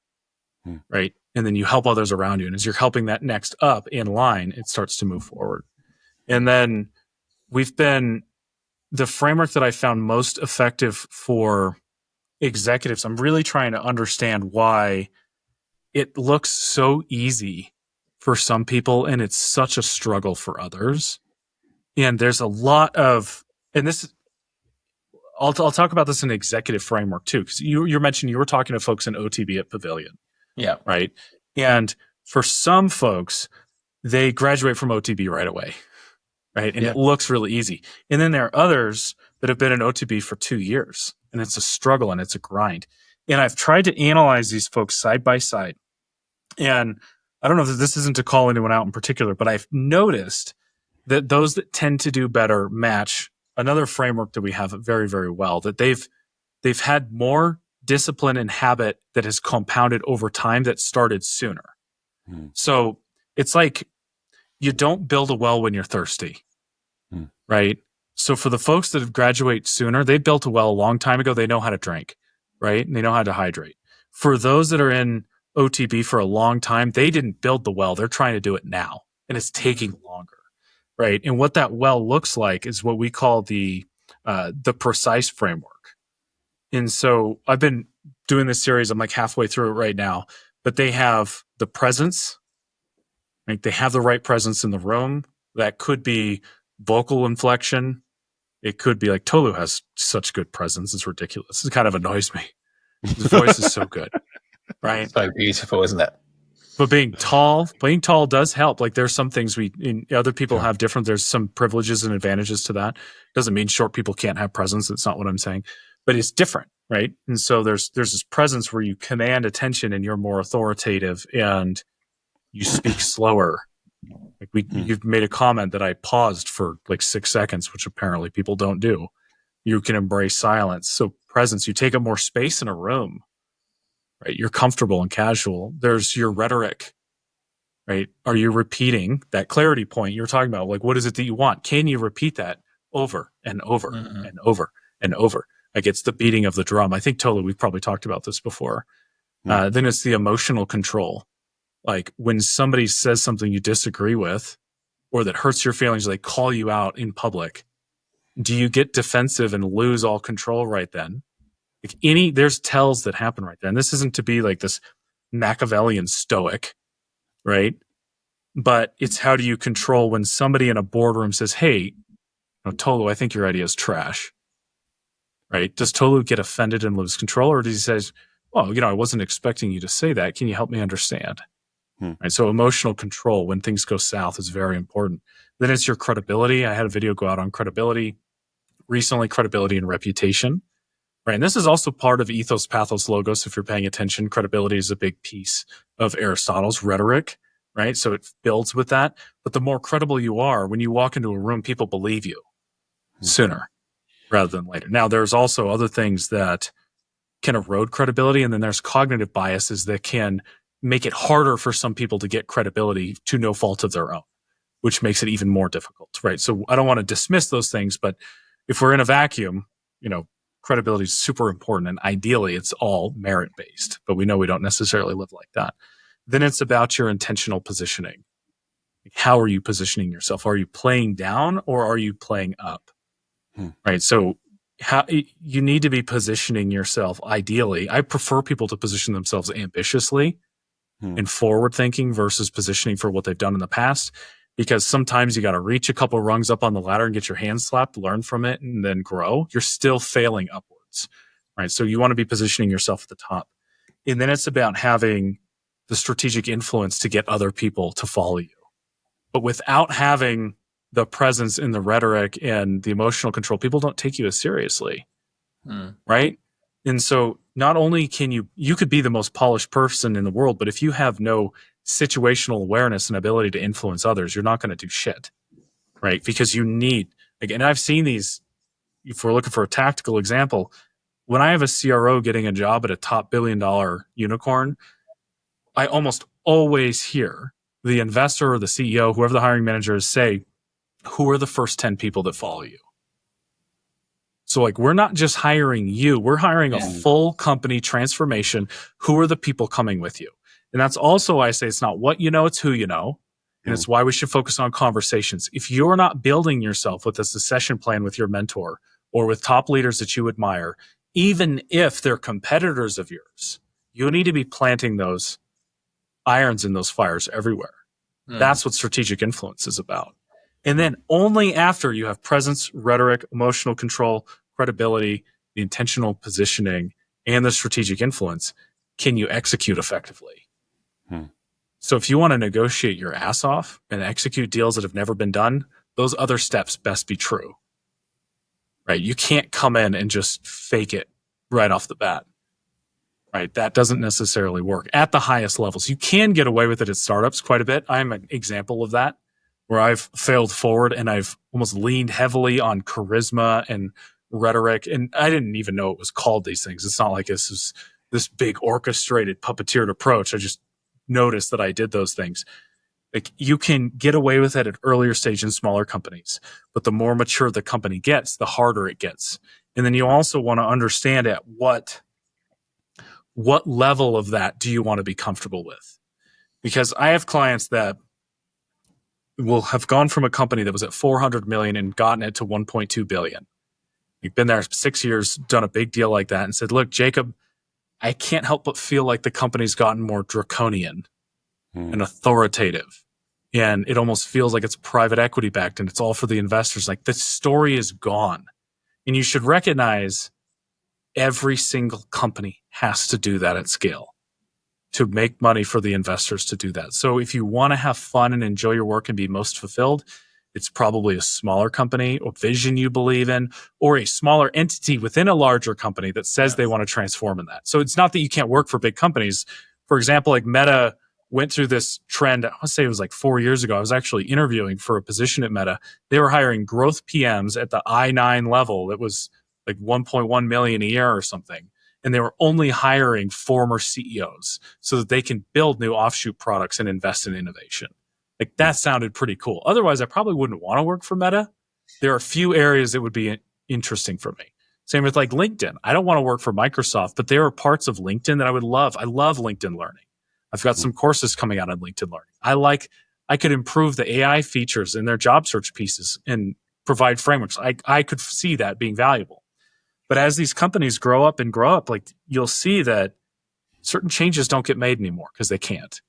S2: right? And then you help others around you. And as you're helping that next up in line, it starts to move forward. And then the framework that I found most effective for executives, I'm really trying to understand why it looks so easy for some people and it's such a struggle for others. And there's a lot of, and this, I'll talk about this in executive framework too, because you mentioned you were talking to folks in OTB at Pavilion.
S1: Yeah.
S2: Right. And for some folks, they graduate from OTB right away. Right. And it looks really easy. And then there are others that have been in OTB for 2 years, and it's a struggle and it's a grind. And I've tried to analyze these folks side by side. And I don't know if this isn't to call anyone out in particular, but I've noticed that those that tend to do better match another framework that we have very, very well, that they've had more discipline and habit that has compounded over time that started sooner. So it's like you don't build a well when you're thirsty, right? So for the folks that have graduated sooner, they built a well a long time ago. They know how to drink, right? And they know how to hydrate. For those that are in OTB for a long time, they didn't build the well. They're trying to do it now, and it's taking longer, right? And what that well looks like is what we call the precise framework. And so I've been doing this series. I'm like halfway through it right now, but they have the presence, like they have the right presence in the room. That could be vocal inflection. It could be like Tolu has such good presence. It's ridiculous. It kind of annoys me. His voice is so good, right?
S1: So beautiful, isn't it?
S2: But being tall does help. Like there's some things other people have different. There's some privileges and advantages to that. Doesn't mean short people can't have presence. That's not what I'm saying, but it's different, right? And so there's this presence where you command attention and you're more authoritative and you speak slower. Like you've made a comment that I paused for like 6 seconds, which apparently people don't do. You can embrace silence. So presence, you take up more space in a room, right? You're comfortable and casual. There's your rhetoric, right? Are you repeating that clarity point you're talking about? Like, what is it that you want? Can you repeat that over and over and over and over. Like it's the beating of the drum. I think Tolu, we've probably talked about this before. Then it's the emotional control. Like when somebody says something you disagree with or that hurts your feelings, they call you out in public. Do you get defensive and lose all control right then? There's tells that happen right there. And this isn't to be like this Machiavellian stoic, right? But it's how do you control when somebody in a boardroom says, hey, Tolu, I think your idea is trash, right? Does Tolu get offended and lose control? Or does he say, well, I wasn't expecting you to say that. Can you help me understand? Right. So emotional control when things go south is very important. Then it's your credibility. I had a video go out on credibility recently, credibility and reputation. Right. And this is also part of ethos, pathos, logos. If you're paying attention, credibility is a big piece of Aristotle's rhetoric. Right. So it builds with that. But the more credible you are, when you walk into a room, people believe you sooner rather than later. Now, there's also other things that can erode credibility. And then there's cognitive biases that can make it harder for some people to get credibility to no fault of their own, which makes it even more difficult. Right. So I don't want to dismiss those things, but if we're in a vacuum, credibility is super important. And ideally, it's all merit-based. But we know we don't necessarily live like that. Then it's about your intentional positioning. How are you positioning yourself? Are you playing down or are you playing up? Right. So you need to be positioning yourself ideally. I prefer people to position themselves ambitiously and forward thinking versus positioning for what they've done in the past. Because sometimes you got to reach a couple rungs up on the ladder and get your hands slapped, learn from it, and then grow. You're still failing upwards. Right. So you want to be positioning yourself at the top. And then it's about having the strategic influence to get other people to follow you. But without having the presence in the rhetoric and the emotional control, people don't take you as seriously. Right. And so not only can you could be the most polished person in the world, but if you have no situational awareness and ability to influence others, you're not going to do shit. Right. Because you need, again, I've seen these, if we're looking for a tactical example, when I have a CRO getting a job at a top $1 billion unicorn, I almost always hear the investor or the CEO, whoever the hiring manager is, say, who are the first 10 people that follow you? So like, we're not just hiring you, we're hiring a full company transformation. Who are the people coming with you? And that's also why I say it's not what you know, it's who you know. And it's why we should focus on conversations. If you're not building yourself with a succession plan with your mentor or with top leaders that you admire, even if they're competitors of yours, you need to be planting those irons in those fires everywhere. That's what strategic influence is about. And then only after you have presence, rhetoric, emotional control, credibility, the intentional positioning, and the strategic influence, can you execute effectively. So if you want to negotiate your ass off and execute deals that have never been done, those other steps best be true. Right? You can't come in and just fake it right off the bat. Right? That doesn't necessarily work at the highest levels. You can get away with it at startups quite a bit. I'm an example of that, where I've failed forward and I've almost leaned heavily on charisma and rhetoric. And I didn't even know it was called these things. It's not like this is this big orchestrated puppeteered approach. I just noticed that I did those things. Like, you can get away with it at earlier stage in smaller companies, but the more mature the company gets, the harder it gets. And then you also want to understand at what level of that do you want to be comfortable with? Because I have clients that will have gone from a company that was at 400 million and gotten it to 1.2 billion. You've been there 6 years, done a big deal like that, and said, look, Jacob, I can't help but feel like the company's gotten more draconian and authoritative. And it almost feels like it's private equity backed and it's all for the investors. Like, the story is gone. And you should recognize every single company has to do that at scale to make money for the investors to do that. So if you want to have fun and enjoy your work and be most fulfilled, it's probably a smaller company or vision you believe in, or a smaller entity within a larger company that says they want to transform in that. So it's not that you can't work for big companies. For example, like Meta went through this trend, I want to say it was like 4 years ago. I was actually interviewing for a position at Meta. They were hiring growth PMs at the I9 level. It was like 1.1 million a year or something. And they were only hiring former CEOs so that they can build new offshoot products and invest in innovation. Like, that sounded pretty cool. Otherwise, I probably wouldn't want to work for Meta. there are a few areas that would be interesting for me. Same with like LinkedIn. I don't want to work for Microsoft, but there are parts of LinkedIn that I would love. I love LinkedIn Learning. I've got some courses coming out on LinkedIn Learning. I could improve the AI features in their job search pieces and provide frameworks. I could see that being valuable. But as these companies grow up, like you'll see that certain changes don't get made anymore because they can't,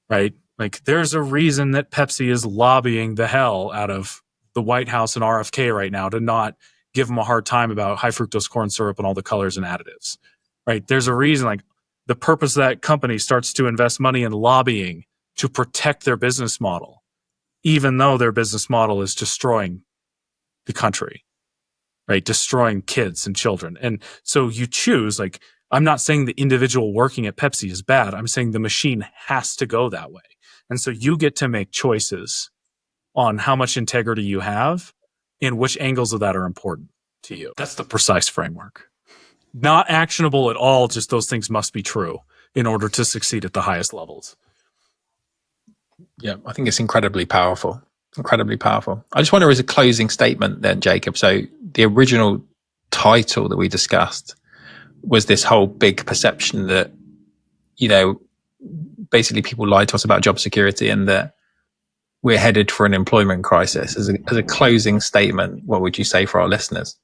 S2: right? Like there's a reason that Pepsi is lobbying the hell out of the White House and RFK right now to not give them a hard time about high fructose corn syrup and all the colors and additives, right? There's a reason, like the purpose of that company starts to invest money in lobbying to protect their business model, even though their business model is destroying the country, right? Destroying kids and children. And so you choose, like, I'm not saying the individual working at Pepsi is bad. I'm saying the machine has to go that way. And so you get to make choices on how much integrity you have and which angles of that are important to you. That's the precise framework. Not actionable at all, just those things must be true in order to succeed at the highest levels.
S1: Yeah, I think it's incredibly powerful. Incredibly powerful. I just wonder, as a closing statement then, Jacob, so the original title that we discussed was this whole big perception that, basically people lied to us about job security and that we're headed for an employment crisis. As a closing statement, what would you say for our listeners?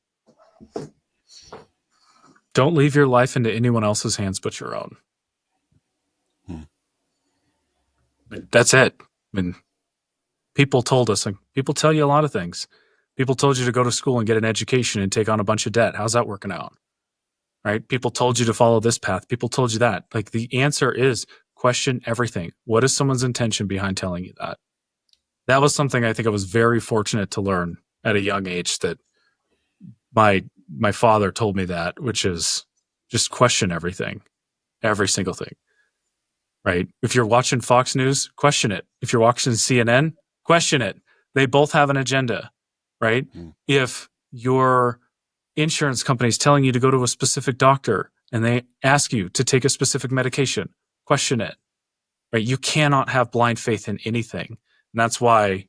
S2: Don't leave your life into anyone else's hands but your own. That's it. I mean, people told us, like, people tell you a lot of things. People told you to go to school and get an education and take on a bunch of debt. How's that working out? Right? People told you to follow this path. People told you that. Like, the answer is question everything. What is someone's intention behind telling you that? That was something I think I was very fortunate to learn at a young age, that my father told me that, which is just question everything, every single thing, right? If you're watching Fox News, question it. If you're watching CNN, question it. They both have an agenda, right? If your insurance company is telling you to go to a specific doctor and they ask you to take a specific medication, question it, right? You cannot have blind faith in anything. And that's why,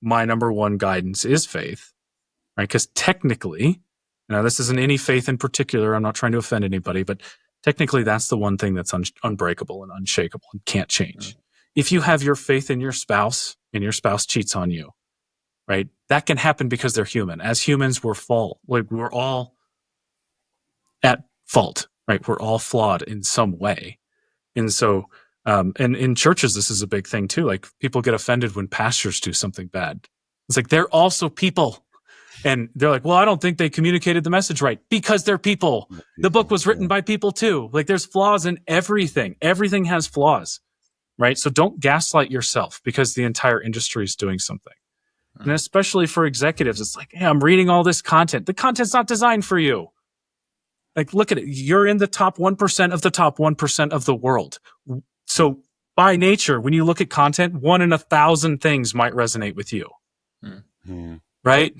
S2: my number one guidance is faith, right? Because technically, this isn't any faith in particular. I'm not trying to offend anybody, but technically that's the one thing that's unbreakable and unshakable and can't change. If you have your faith in your spouse and your spouse cheats on you, right? That can happen because they're human. As humans, we're all at fault, right? We're all flawed in some way. And so, and in churches, this is a big thing too. Like, people get offended when pastors do something bad. It's like, they're also people. And they're like, well, I don't think they communicated the message right, because they're people. The book was written by people too. Like, there's flaws in everything. Everything has flaws, right? So don't gaslight yourself because the entire industry is doing something. And especially for executives, it's like, hey, I'm reading all this content. The content's not designed for you. Like, look at it. You're in the top 1% of the top 1% of the world. So by nature, when you look at content, 1 in 1,000 things might resonate with you, right?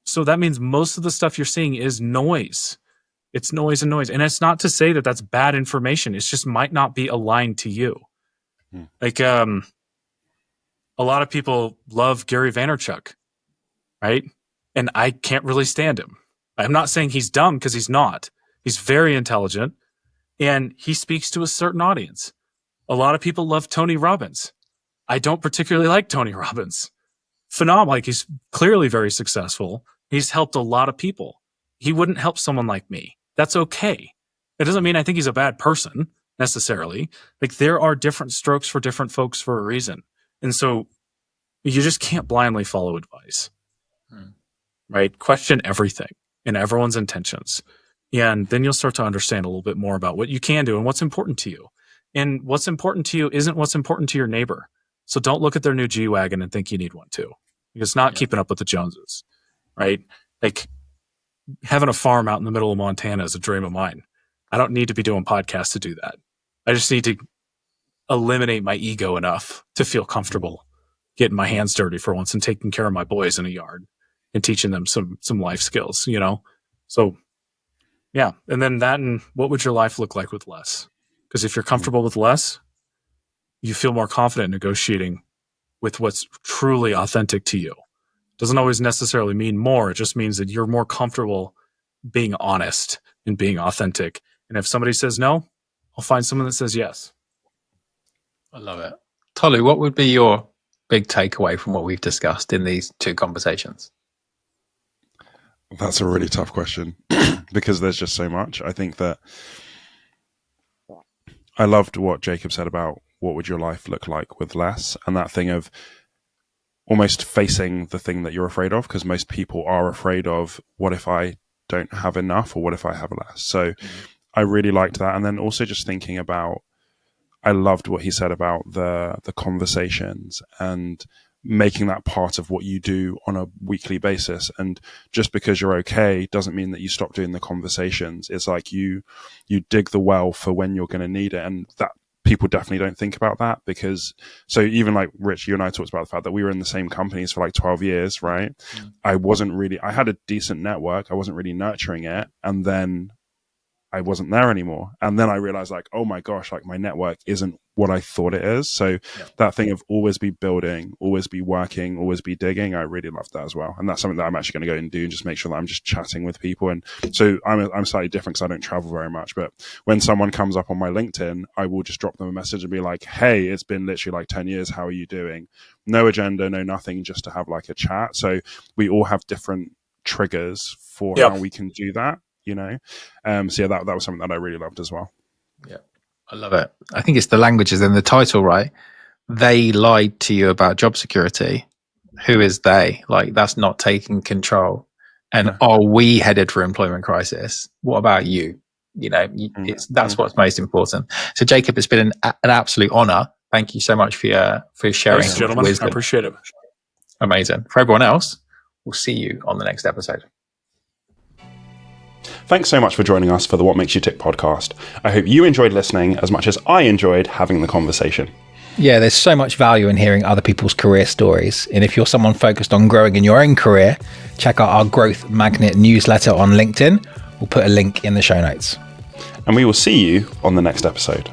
S2: So that means most of the stuff you're seeing is noise. It's noise and noise. And it's not to say that that's bad information. It just might not be aligned to you. Like, a lot of people love Gary Vaynerchuk, right? And I can't really stand him. I'm not saying he's dumb, because he's not. He's very intelligent, and he speaks to a certain audience. A lot of people love Tony Robbins. I don't particularly like Tony Robbins. Phenomenal. Like, he's clearly very successful. He's helped a lot of people. He wouldn't help someone like me. That's okay. It doesn't mean I think he's a bad person necessarily. Like, there are different strokes for different folks for a reason. And so you just can't blindly follow advice, right? Question everything and everyone's intentions. And then you'll start to understand a little bit more about what you can do and what's important to you. And what's important to you isn't what's important to your neighbor. So don't look at their new G-Wagon and think you need one too. It's not keeping up with the Joneses, right? Like, having a farm out in the middle of Montana is a dream of mine. I don't need to be doing podcasts to do that. I just need to eliminate my ego enough to feel comfortable getting my hands dirty for once and taking care of my boys in a yard and teaching them some life skills, So, yeah. And then that, and what would your life look like with less? Because if you're comfortable with less, you feel more confident negotiating with what's truly authentic to you. doesn't always necessarily mean more. It just means that you're more comfortable being honest and being authentic. And if somebody says no, I'll find someone that says yes.
S1: I love it. Tolu, what would be your big takeaway from what we've discussed in these two conversations?
S3: That's a really tough question because there's just so much. I think that I loved what Jacob said about what would your life look like with less, and that thing of almost facing the thing that you're afraid of, because most people are afraid of, what if I don't have enough, or what if I have less? So I really liked that. And then also just thinking about, I loved what he said about the conversations and making that part of what you do on a weekly basis. And just because you're okay doesn't mean that you stop doing the conversations. It's like you dig the well for when you're going to need it. And that people definitely don't think about that, because so even like Rich, you and I talked about the fact that we were in the same companies for like 12 years, right? I had a decent network. I wasn't really nurturing it. And then I wasn't there anymore. And then I realized, like, oh my gosh, like my network isn't what I thought it is. So that thing of always be building, always be working, always be digging, I really loved that as well. And that's something that I'm actually going to go and do, and just make sure that I'm just chatting with people. And so I'm slightly different because I don't travel very much. But when someone comes up on my LinkedIn, I will just drop them a message and be like, hey, it's been literally like 10 years. How are you doing? No agenda, no nothing, just to have like a chat. So we all have different triggers for how we can do that. So that was something that I really loved as well.
S1: Yeah, I love it. I think it's the languages in the title, right? They lied to you about job security. Who is they? Like, that's not taking control. And are we headed for employment crisis? What about you? That's what's most important. So Jacob, it's been an absolute honor. Thank you so much for sharing.
S2: Thanks, gentlemen. Wisdom. I appreciate it.
S1: Amazing. For everyone else, we'll see you on the next episode.
S3: Thanks so much for joining us for the What Makes You Tick podcast. I hope you enjoyed listening as much as I enjoyed having the conversation.
S1: Yeah, there's so much value in hearing other people's career stories. And if you're someone focused on growing in your own career, check out our Growth Magnet newsletter on LinkedIn. We'll put a link in the show notes.
S3: And we will see you on the next episode.